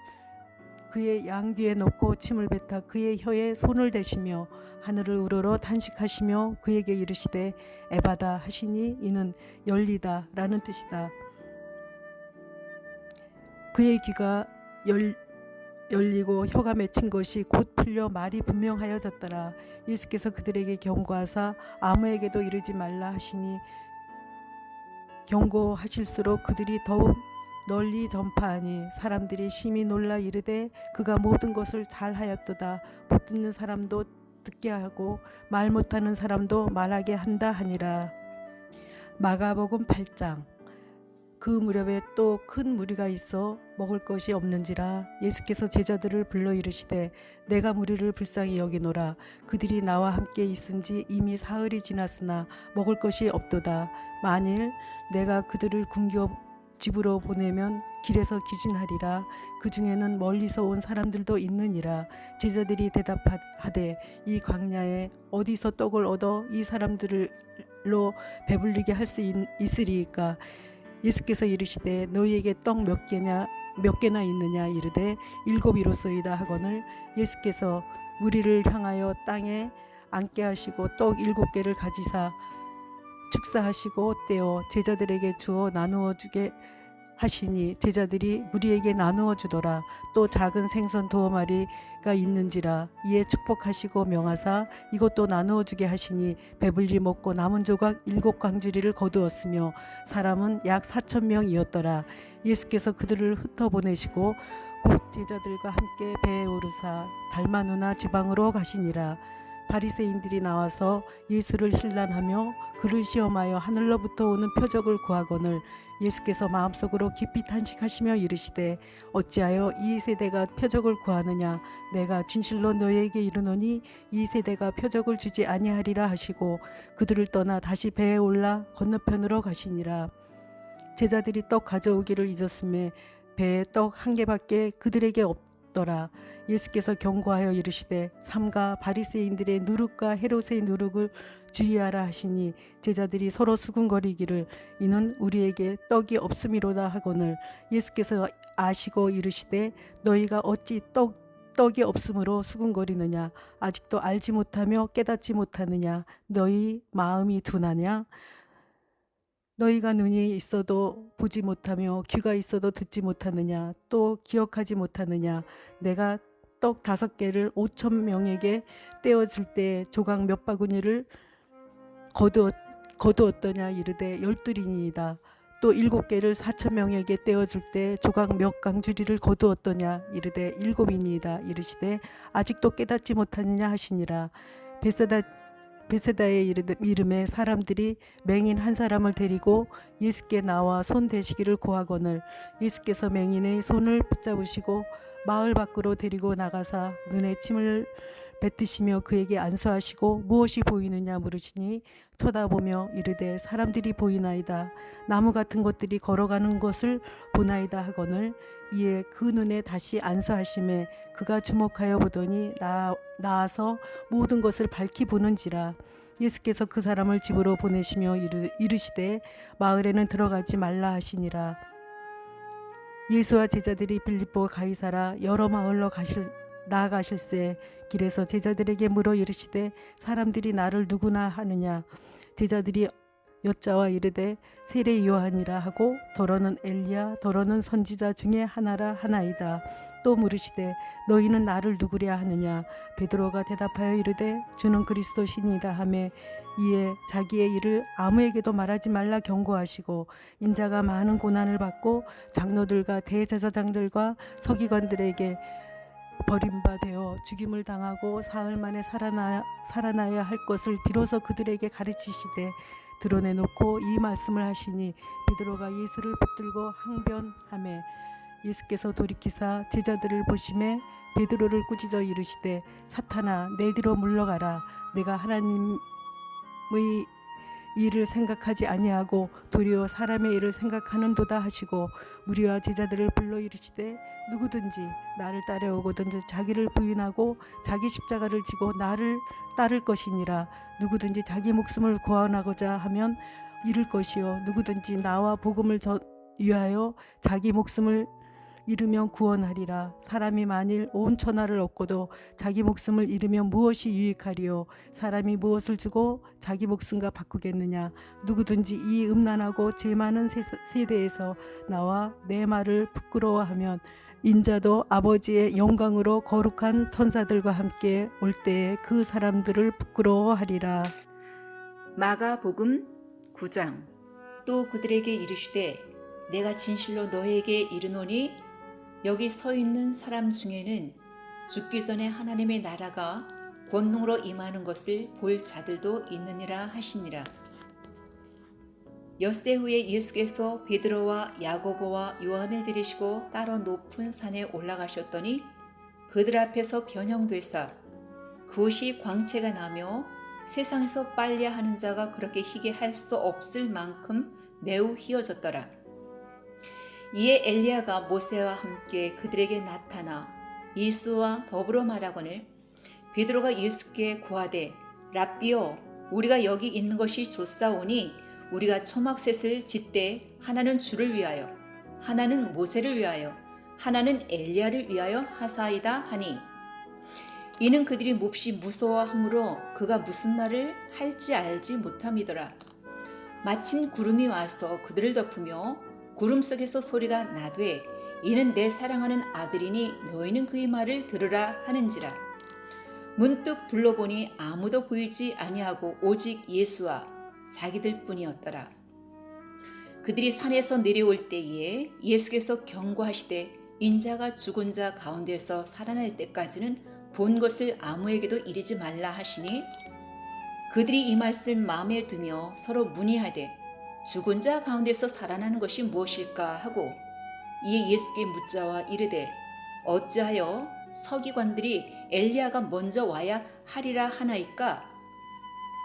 그의 양귀에 넣고 침을 뱉어 그의 혀에 손을 대시며 하늘을 우러러 탄식하시며 그에게 이르시되 에바다 하시니 이는 열리다 라는 뜻이다. 그의 귀가 열리고 혀가 맺힌 것이 곧 풀려 말이 분명하여졌더라. 예수께서 그들에게 경고하사 아무에게도 이르지 말라 하시니 경고하실수록 그들이 더욱 널리 전파하니 사람들이 심히 놀라 이르되 그가 모든 것을 잘하였도다. 못 듣는 사람도 듣게 하고 말 못하는 사람도 말하게 한다 하니라. 마가복음 8장. 그 무렵에 또 큰 무리가 있어 먹을 것이 없는지라 예수께서 제자들을 불러 이르시되 내가 무리를 불쌍히 여기노라. 그들이 나와 함께 있은지 이미 사흘이 지났으나 먹을 것이 없도다. 만일 내가 그들을 굶겨 집으로 보내면 길에서 기진하리라. 그 중에는 멀리서 온 사람들도 있느니라. 제자들이 대답하되 이 광야에 어디서 떡을 얻어 이 사람들로 배불리게 할 수 있으리이까. 예수께서 이르시되 너희에게 떡 몇 개나 있느냐 이르되 7이로소이다 하거늘 예수께서 무리를 향하여 땅에 앉게 하시고 떡 7개를 가지사 축사하시고 떼어 제자들에게 주어 나누어 주게 하시니 제자들이 무리에게 나누어 주더라. 또 작은 생선 2마리가 있는지라. 이에 축복하시고 명하사 이것도 나누어 주게 하시니 배불리 먹고 남은 조각 7광주리를 거두었으며 사람은 약 4,000명이었더라. 예수께서 그들을 흩어 보내시고 곧 제자들과 함께 배에 오르사 달마누나 지방으로 가시니라. 바리새인들이 나와서 예수를 힐난하며 그를 시험하여 하늘로부터 오는 표적을 구하거늘 예수께서 마음속으로 깊이 탄식하시며 이르시되 어찌하여 이 세대가 표적을 구하느냐. 내가 진실로 너희에게 이르노니 이 세대가 표적을 주지 아니하리라 하시고 그들을 떠나 다시 배에 올라 건너편으로 가시니라. 제자들이 떡 가져오기를 잊었음에 배에 떡 1개밖에 그들에게 없더라. 예수께서 경고하여 이르시되 삼가 바리새인들의 누룩과 헤롯의 누룩을 주의하라 하시니 제자들이 서로 수군거리기를 이는 우리에게 떡이 없음이로다 하거늘 예수께서 아시고 이르시되 너희가 어찌 떡이 없음으로 수군거리느냐. 아직도 알지 못하며 깨닫지 못하느냐. 너희 마음이 둔하냐. 너희가 눈이 있어도 보지 못하며 귀가 있어도 듣지 못하느냐. 또 기억하지 못하느냐. 내가 떡 5개를 5,000명에게 떼어줄 때 조각 몇 바구니를 거두었더냐 이르되 12이니이다. 또 7개를 4,000명에게 떼어줄 때 조각 몇 강주리를 거두었더냐 이르되 7이니이다. 이르시되 아직도 깨닫지 못하느냐 하시니라. 베세다의 이름에 사람들이 맹인 한 사람을 데리고 예수께 나와 손 대시기를 구하거늘 예수께서 맹인의 손을 붙잡으시고 마을 밖으로 데리고 나가사 눈에 침을 뱉으시며 그에게 안수하시고 무엇이 보이느냐 물으시니 쳐다보며 이르되 사람들이 보이나이다. 나무 같은 것들이 걸어가는 것을 보나이다 하거늘 이에 그 눈에 다시 안수하심에 그가 주목하여 보더니 나아서 모든 것을 밝히 보는지라. 예수께서 그 사람을 집으로 보내시며 이르시되 마을에는 들어가지 말라 하시니라. 예수와 제자들이 빌립보 가이사라 여러 마을로 나아가실새 길에서 제자들에게 물어 이르시되 사람들이 나를 누구나 하느냐. 제자들이 여짜와 이르되 세례 요한이라 하고 더러는 엘리야 더러는 선지자 중에 하나라 하나이다. 또 물으시되 너희는 나를 누구랴 하느냐. 베드로가 대답하여 이르되 주는 그리스도시니이다 하매 이에 자기의 일을 아무에게도 말하지 말라 경고하시고 인자가 많은 고난을 받고 장로들과 대제사장들과 서기관들에게 버림받아 죽임을 당하고 사흘 만에 살아나야 할 것을 비로소 그들에게 가르치시되 드러내놓고 이 말씀을 하시니 베드로가 예수를 붙들고 항변하매 예수께서 돌이키사 제자들을 보시매 베드로를 꾸짖어 이르시되 사탄아 내 뒤로 물러가라. 내가 하나님의 일을 생각하지 아니하고 도리어 사람의 일을 생각하는도다 하시고 무리와 제자들을 불러 이르시되 누구든지 나를 따라오거든지 자기를 부인하고 자기 십자가를 지고 나를 따를 것이니라. 누구든지 자기 목숨을 구원하고자 하면 잃을 것이요 누구든지 나와 복음을 위하여 자기 목숨을 잃으면 구원하리라. 사람이 만일 온 천하를 얻고도 자기 목숨을 잃으면 무엇이 유익하리요. 사람이 무엇을 주고 자기 목숨과 바꾸겠느냐. 누구든지 이 음란하고 죄 많은 세대에서 나와 내 말을 부끄러워하면 인자도 아버지의 영광으로 거룩한 천사들과 함께 올 때에 그 사람들을 부끄러워하리라. 마가복음 9장. 또 그들에게 이르시되 내가 진실로 너희에게 이르노니 여기 서 있는 사람 중에는 죽기 전에 하나님의 나라가 권능으로 임하는 것을 볼 자들도 있느니라 하시니라. 엿새 후에 예수께서 베드로와 야고보와 요한을 들이시고 따로 높은 산에 올라가셨더니 그들 앞에서 변형되사 그것이 광채가 나며 세상에서 빨래야 하는 자가 그렇게 희게 할 수 없을 만큼 매우 희어졌더라. 이에 엘리야가 모세와 함께 그들에게 나타나 예수와 더불어 말하거늘 베드로가 예수께 고하되 랍비여 우리가 여기 있는 것이 좋사오니 우리가 초막셋을 짓되 하나는 주를 위하여 하나는 모세를 위하여 하나는 엘리야를 위하여 하사이다 하니 이는 그들이 몹시 무서워하므로 그가 무슨 말을 할지 알지 못함이더라. 마침 구름이 와서 그들을 덮으며 구름 속에서 소리가 나되 이는 내 사랑하는 아들이니 너희는 그의 말을 들으라 하는지라. 문득 둘러보니 아무도 보이지 아니하고 오직 예수와 자기들 뿐이었더라. 그들이 산에서 내려올 때에 예수께서 경고하시되 인자가 죽은 자 가운데서 살아날 때까지는 본 것을 아무에게도 이르지 말라 하시니 그들이 이 말씀 마음에 두며 서로 문의하되 죽은 자 가운데서 살아나는 것이 무엇일까 하고 이에 예수께 묻자와 이르되 어찌하여 서기관들이 엘리야가 먼저 와야 하리라 하나이까?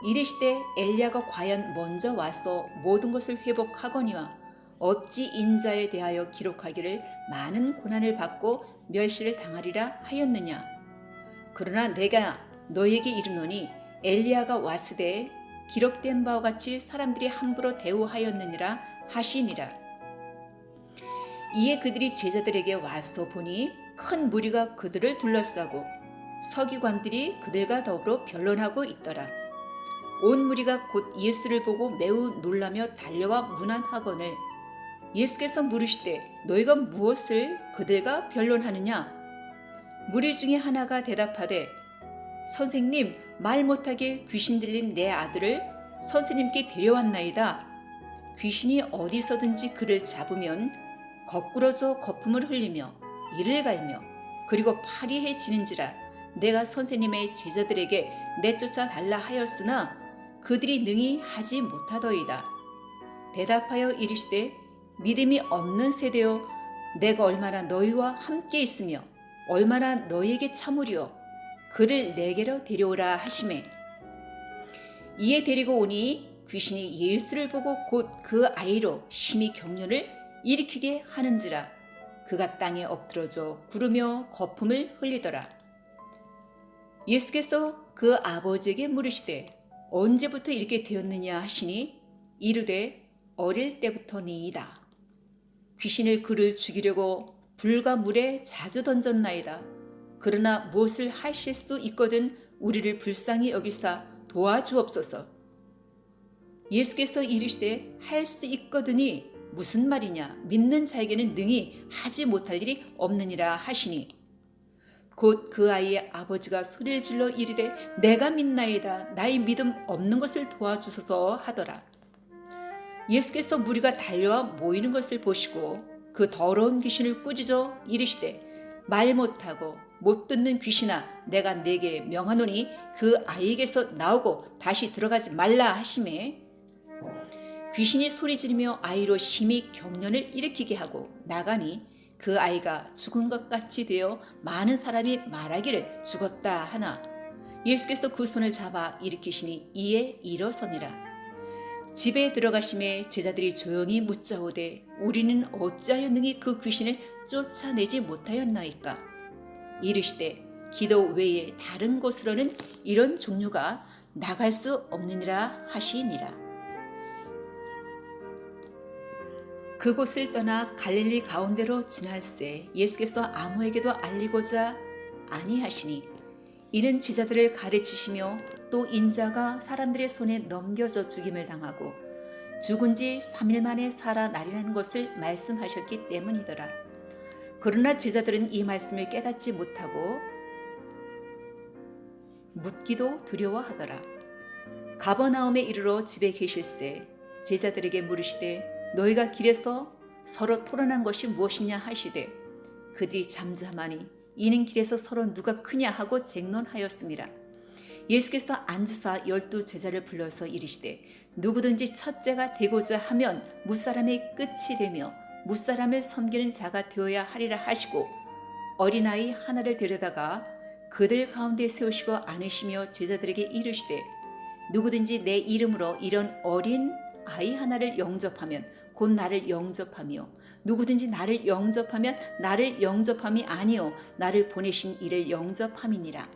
이르시되 엘리야가 과연 먼저 와서 모든 것을 회복하거니와 어찌 인자에 대하여 기록하기를 많은 고난을 받고 멸시를 당하리라 하였느냐? 그러나 내가 너에게 이르노니 엘리야가 왔으되 기록된 바와 같이 사람들이 함부로 대우하였느니라 하시니라. 이에 그들이 제자들에게 와서 보니 큰 무리가 그들을 둘러싸고 서기관들이 그들과 더불어 변론하고 있더라. 온 무리가 곧 예수를 보고 매우 놀라며 달려와 문안하거늘 예수께서 물으시되 너희가 무엇을 그들과 변론하느냐? 무리 중에 하나가 대답하되 선생님 말 못하게 귀신 들린 내 아들을 선생님께 데려왔나이다. 귀신이 어디서든지 그를 잡으면 거꾸로서 거품을 흘리며 이를 갈며 그리고 파리해지는지라 내가 선생님의 제자들에게 내쫓아 달라 하였으나 그들이 능히 하지 못하더이다. 대답하여 이르시되 믿음이 없는 세대여 내가 얼마나 너희와 함께 있으며 얼마나 너희에게 참으리요 그를 내게로 데려오라 하시매 이에 데리고 오니 귀신이 예수를 보고 곧 그 아이로 심히 경련을 일으키게 하는지라 그가 땅에 엎드러져 구르며 거품을 흘리더라. 예수께서 그 아버지에게 물으시되 언제부터 이렇게 되었느냐 하시니 이르되 어릴 때부터니이다. 귀신을 그를 죽이려고 불과 물에 자주 던졌나이다. 그러나 무엇을 하실 수 있거든 우리를 불쌍히 여기사 도와주옵소서. 예수께서 이르시되 할 수 있거든이 무슨 말이냐? 믿는 자에게는 능히 하지 못할 일이 없느니라 하시니 곧 그 아이의 아버지가 소리를 질러 이르되 내가 믿나이다. 나의 믿음 없는 것을 도와주소서 하더라. 예수께서 무리가 달려와 모이는 것을 보시고 그 더러운 귀신을 꾸짖어 이르시되 말 못하고 못 듣는 귀신아 내가 네게 명하노니 그 아이에게서 나오고 다시 들어가지 말라 하시매 귀신이 소리지르며 아이로 심히 경련을 일으키게 하고 나가니 그 아이가 죽은 것 같이 되어 많은 사람이 말하기를 죽었다 하나 예수께서 그 손을 잡아 일으키시니 이에 일어서니라. 집에 들어가심에 제자들이 조용히 묻자오되 우리는 어찌하여 능히 그 귀신을 쫓아내지 못하였나이까? 이르시되 기도 외에 다른 곳으로는 이런 종류가 나갈 수 없느니라 하시니라. 그곳을 떠나 갈릴리 가운데로 지날새 예수께서 아무에게도 알리고자 아니하시니 이는 제자들을 가르치시며 또 인자가 사람들의 손에 넘겨져 죽임을 당하고 죽은 지 3일 만에 살아나리라는 것을 말씀하셨기 때문이더라. 그러나 제자들은 이 말씀을 깨닫지 못하고 묻기도 두려워하더라. 가버나움에 이르러 집에 계실새 제자들에게 물으시되 너희가 길에서 서로 토론한 것이 무엇이냐 하시되 그들이 잠잠하니 이는 길에서 서로 누가 크냐 하고 쟁론하였습니다. 예수께서 앉으사 12 제자를 불러서 이르시되 누구든지 첫째가 되고자 하면 무사람의 끝이 되며 무사람을 섬기는 자가 되어야 하리라 하시고 어린아이 하나를 데려다가 그들 가운데 세우시고 안으시며 제자들에게 이르시되 누구든지 내 이름으로 이런 어린 아이 하나를 영접하면 곧 나를 영접하며 누구든지 나를 영접하면 나를 영접함이 아니요 나를 보내신 이를 영접함이니라.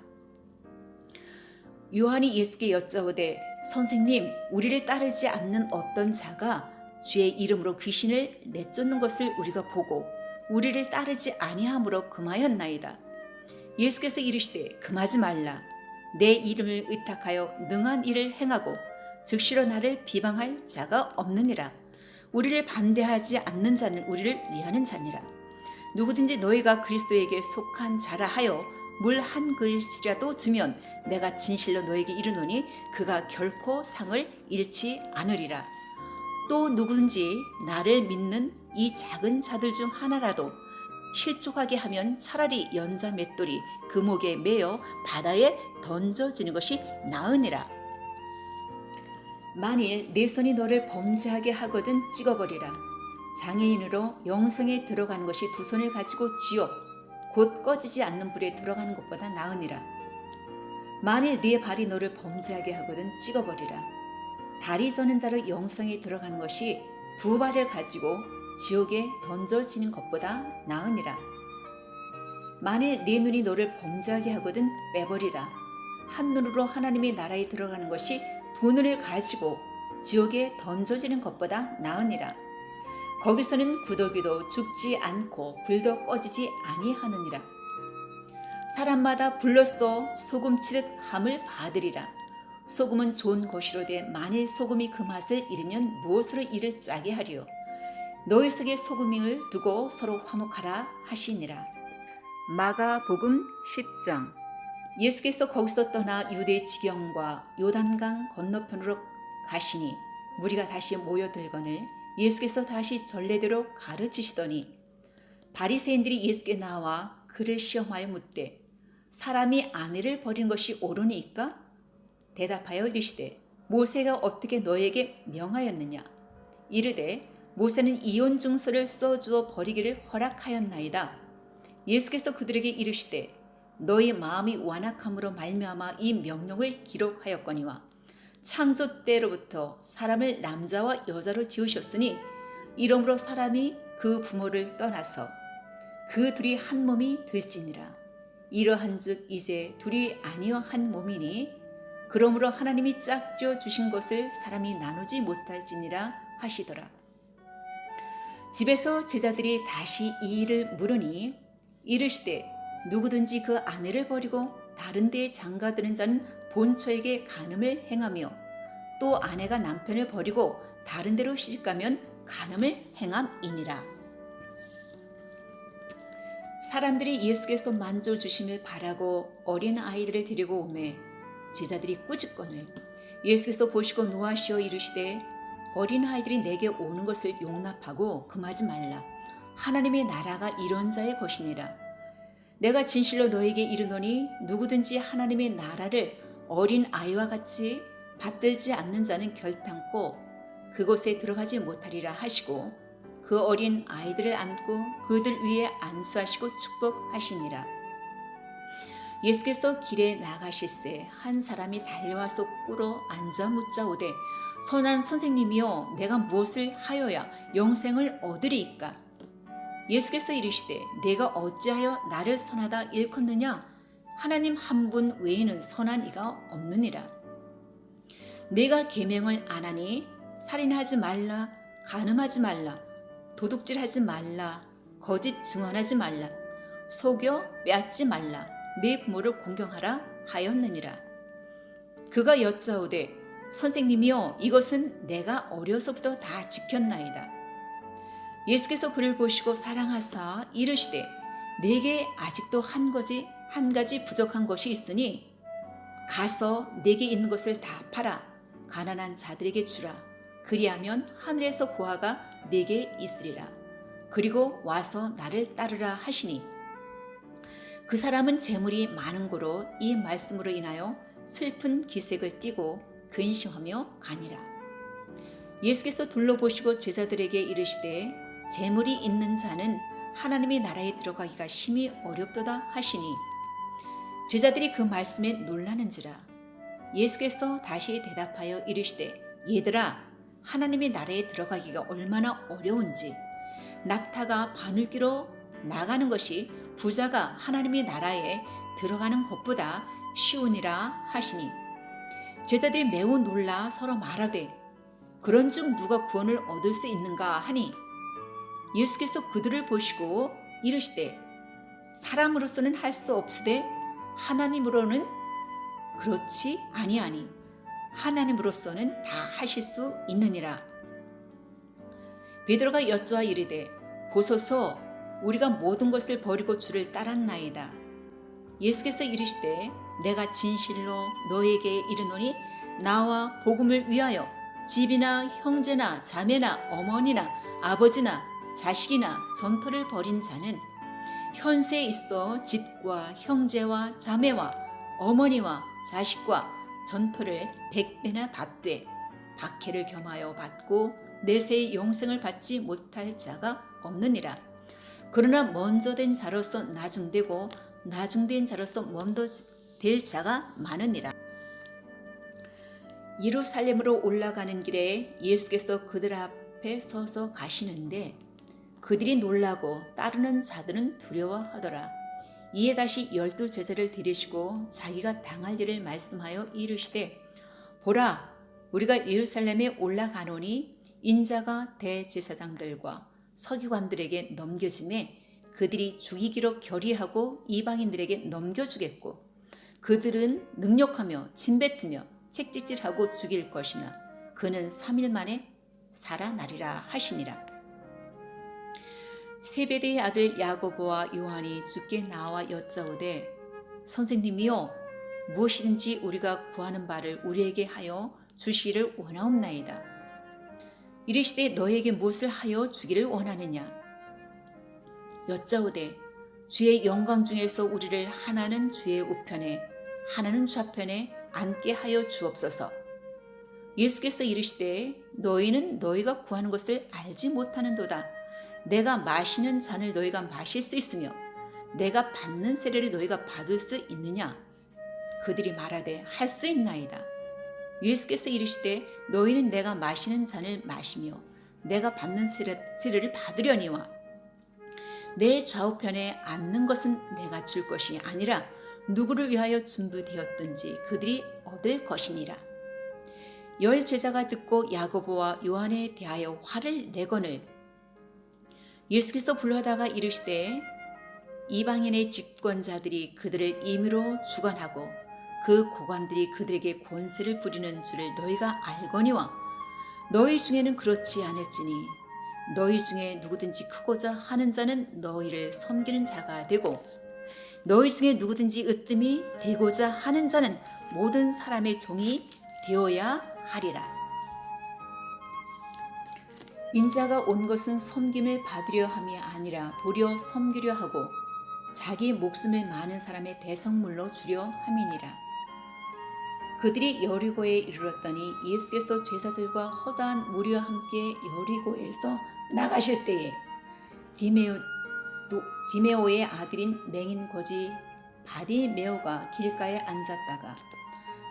요한이 예수께 여짜오되 선생님 우리를 따르지 않는 어떤 자가 주의 이름으로 귀신을 내쫓는 것을 우리가 보고 우리를 따르지 아니함으로 금하였나이다. 예수께서 이르시되 금하지 말라. 내 이름을 의탁하여 능한 일을 행하고 즉시로 나를 비방할 자가 없느니라. 우리를 반대하지 않는 자는 우리를 위하는 자니라. 누구든지 너희가 그리스도에게 속한 자라 하여 물 한 그릇이라도 주면 내가 진실로 너에게 이르노니 그가 결코 상을 잃지 않으리라. 또 누구든지 나를 믿는 이 작은 자들 중 하나라도 실족하게 하면 차라리 연자 맷돌이 그 목에 매어 바다에 던져지는 것이 나으니라. 만일 내 손이 너를 범죄하게 하거든 찍어버리라. 장애인으로 영생에 들어가는 것이 두 손을 가지고 지옥 곧 꺼지지 않는 불에 들어가는 것보다 나으니라. 만일 네 발이 너를 범죄하게 하거든 찍어버리라. 다리 저는 자로 영생에 들어가는 것이 두 발을 가지고 지옥에 던져지는 것보다 나으니라. 만일 네 눈이 너를 범죄하게 하거든 빼버리라. 한 눈으로 하나님의 나라에 들어가는 것이 두 눈을 가지고 지옥에 던져지는 것보다 나으니라. 거기서는 구더기도 죽지 않고 불도 꺼지지 아니하느니라. 사람마다 불로써 소금 치듯 함을 받으리라. 소금은 좋은 것이로되 만일 소금이 그 맛을 잃으면 무엇으로 이를 짜게 하리요. 너희 속에 소금을 두고 서로 화목하라 하시니라. 마가복음 10장. 예수께서 거기서 떠나 유대 지경과 요단강 건너편으로 가시니 무리가 다시 모여들거늘 예수께서 다시 전례대로 가르치시더니 바리새인들이 예수께 나와 그를 시험하여 묻되 사람이 아내를 버리는 것이 옳으니까? 대답하여 이르시되 모세가 어떻게 너에게 명하였느냐? 이르되 모세는 이혼 증서를 써주어 버리기를 허락하였나이다. 예수께서 그들에게 이르시되 너희 마음이 완악함으로 말미암아 이 명령을 기록하였거니와 창조 때로부터 사람을 남자와 여자로 지으셨으니 이러므로 사람이 그 부모를 떠나서 그 둘이 한 몸이 될지니라. 이러한즉 이제 둘이 아니여 한 몸이니 그러므로 하나님이 짝지어 주신 것을 사람이 나누지 못할지니라 하시더라. 집에서 제자들이 다시 이 일을 물으니 이르시되 누구든지 그 아내를 버리고 다른 데에 장가드는 자는 본처에게 간음을 행하며 또 아내가 남편을 버리고 다른 데로 시집가면 간음을 행함이니라. 사람들이 예수께서 만져주심을 바라고 어린 아이들을 데리고 오매 제자들이 꾸짖거늘 예수께서 보시고 노하시어 이르시되 어린 아이들이 내게 오는 것을 용납하고 금하지 말라. 하나님의 나라가 이런 자의 것이니라. 내가 진실로 너에게 이르노니 누구든지 하나님의 나라를 어린 아이와 같이 받들지 않는 자는 결탄코 그곳에 들어가지 못하리라 하시고 그 어린 아이들을 안고 그들 위에 안수하시고 축복하시니라. 예수께서 길에 나가실새 한 사람이 달려와서 꿇어 앉아 묻자오되 선한 선생님이여 내가 무엇을 하여야 영생을 얻으리이까? 예수께서 이르시되 내가 어찌하여 나를 선하다 일컫느냐? 하나님 한 분 외에는 선한 이가 없느니라. 내가 계명을 안 하니 살인하지 말라, 간음하지 말라, 도둑질하지 말라, 거짓 증언하지 말라, 속여 빼앗지 말라, 내 부모를 공경하라 하였느니라. 그가 여짜오되 선생님이여 이것은 내가 어려서부터 다 지켰나이다. 예수께서 그를 보시고 사랑하사 이르시되 내게 아직도 한 가지 부족한 것이 있으니 가서 내게 있는 것을 다 팔아 가난한 자들에게 주라. 그리하면 하늘에서 보화가 내게 있으리라. 그리고 와서 나를 따르라 하시니 그 사람은 재물이 많은 고로 이 말씀으로 인하여 슬픈 기색을 띠고 근심하며 가니라. 예수께서 둘러보시고 제자들에게 이르시되 재물이 있는 자는 하나님의 나라에 들어가기가 심히 어렵도다 하시니 제자들이 그 말씀에 놀라는지라. 예수께서 다시 대답하여 이르시되 얘들아, 하나님의 나라에 들어가기가 얼마나 어려운지 낙타가 바늘귀로 나가는 것이 부자가 하나님의 나라에 들어가는 것보다 쉬우니라 하시니 제자들이 매우 놀라 서로 말하되 그런즉 누가 구원을 얻을 수 있는가 하니 예수께서 그들을 보시고 이르시되 사람으로서는 할 수 없으되 하나님으로는 그렇지 아니하니 하나님으로서는 다 하실 수 있느니라. 베드로가 여쭈어 이르되 보소서 우리가 모든 것을 버리고 주를 따랐나이다. 예수께서 이르시되 내가 진실로 너에게 이르노니 나와 복음을 위하여 집이나 형제나 자매나 어머니나 아버지나 자식이나 전토를 벌인 자는 현세에 있어 집과 형제와 자매와 어머니와 자식과 전토를 100배나 받되 박해를 겸하여 받고 내세의 영생을 받지 못할 자가 없느니라. 그러나 먼저 된 자로서 나중되고 나중된 자로서 먼저 될 자가 많으니라. 예루살렘으로 올라가는 길에 예수께서 그들 앞에 서서 가시는데 그들이 놀라고 따르는 자들은 두려워하더라. 이에 다시 12 제자를 데리시고 자기가 당할 일을 말씀하여 이르시되 보라, 우리가 예루살렘에 올라가노니 인자가 대제사장들과 서기관들에게 넘겨짐에 그들이 죽이기로 결의하고 이방인들에게 넘겨주겠고 그들은 능욕하며 침뱉으며 책찍질하고 죽일 것이나 그는 3일 만에 살아나리라 하시니라. 세베대의 아들 야고보와 요한이 주께 나와 여짜오되 선생님이여 무엇이든지 우리가 구하는 바를 우리에게 하여 주시기를 원하옵나이다. 이르시되 너에게 무엇을 하여 주기를 원하느냐. 여짜오되 주의 영광 중에서 우리를 하나는 주의 우편에 하나는 좌편에 앉게 하여 주옵소서. 예수께서 이르시되 너희는 너희가 구하는 것을 알지 못하는도다. 내가 마시는 잔을 너희가 마실 수 있으며 내가 받는 세례를 너희가 받을 수 있느냐. 그들이 말하되 할 수 있나이다. 예수께서 이르시되 너희는 내가 마시는 잔을 마시며 내가 받는 세례를 받으려니와 내 좌우편에 앉는 것은 내가 줄 것이 아니라 누구를 위하여 준비되었든지 그들이 얻을 것이니라. 10 제자가 듣고 야고보와 요한에 대하여 화를 내거늘 예수께서 불러다가 이르시되 이방인의 집권자들이 그들을 임의로 주관하고 그 고관들이 그들에게 권세를 부리는 줄을 너희가 알거니와 너희 중에는 그렇지 않을지니 너희 중에 누구든지 크고자 하는 자는 너희를 섬기는 자가 되고 너희 중에 누구든지 으뜸이 되고자 하는 자는 모든 사람의 종이 되어야 하리라. 인자가 온 것은 섬김을 받으려 함이 아니라 도리어 섬기려 하고 자기 목숨을 많은 사람의 대성물로 주려 함이니라. 그들이 여리고에 이르렀더니 예수께서 제자들과 허다한 무리와 함께 여리고에서 나가실 때에 디메오의 아들인 맹인 거지 바디메오가 길가에 앉았다가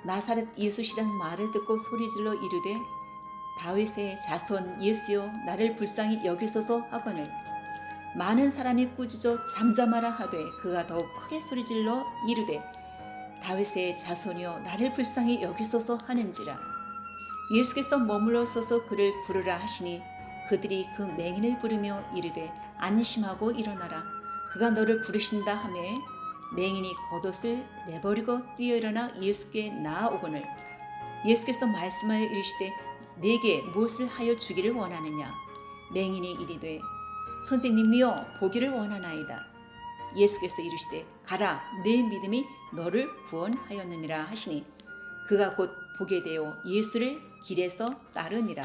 나사렛 예수시란 말을 듣고 소리질러 이르되 다윗의 자손 예수여 나를 불쌍히 여기소서 하거늘 많은 사람이 꾸짖어 잠잠하라 하되 그가 더욱 크게 소리질러 이르되 다윗의 자손이여 나를 불쌍히 여기소서 하는지라. 예수께서 머물러 서서 그를 부르라 하시니 그들이 그 맹인을 부르며 이르되 안심하고 일어나라 그가 너를 부르신다 하매 맹인이 겉옷을 내버리고 뛰어일어나 예수께 나아오거늘 예수께서 말씀하여 이르시되 내게 무엇을 하여 주기를 원하느냐. 맹인이 이르되 선생님이여 보기를 원하나이다. 예수께서 이르시되 가라 내 믿음이 너를 구원하였느니라 하시니 그가 곧 보게 되어 예수를 길에서 따르니라.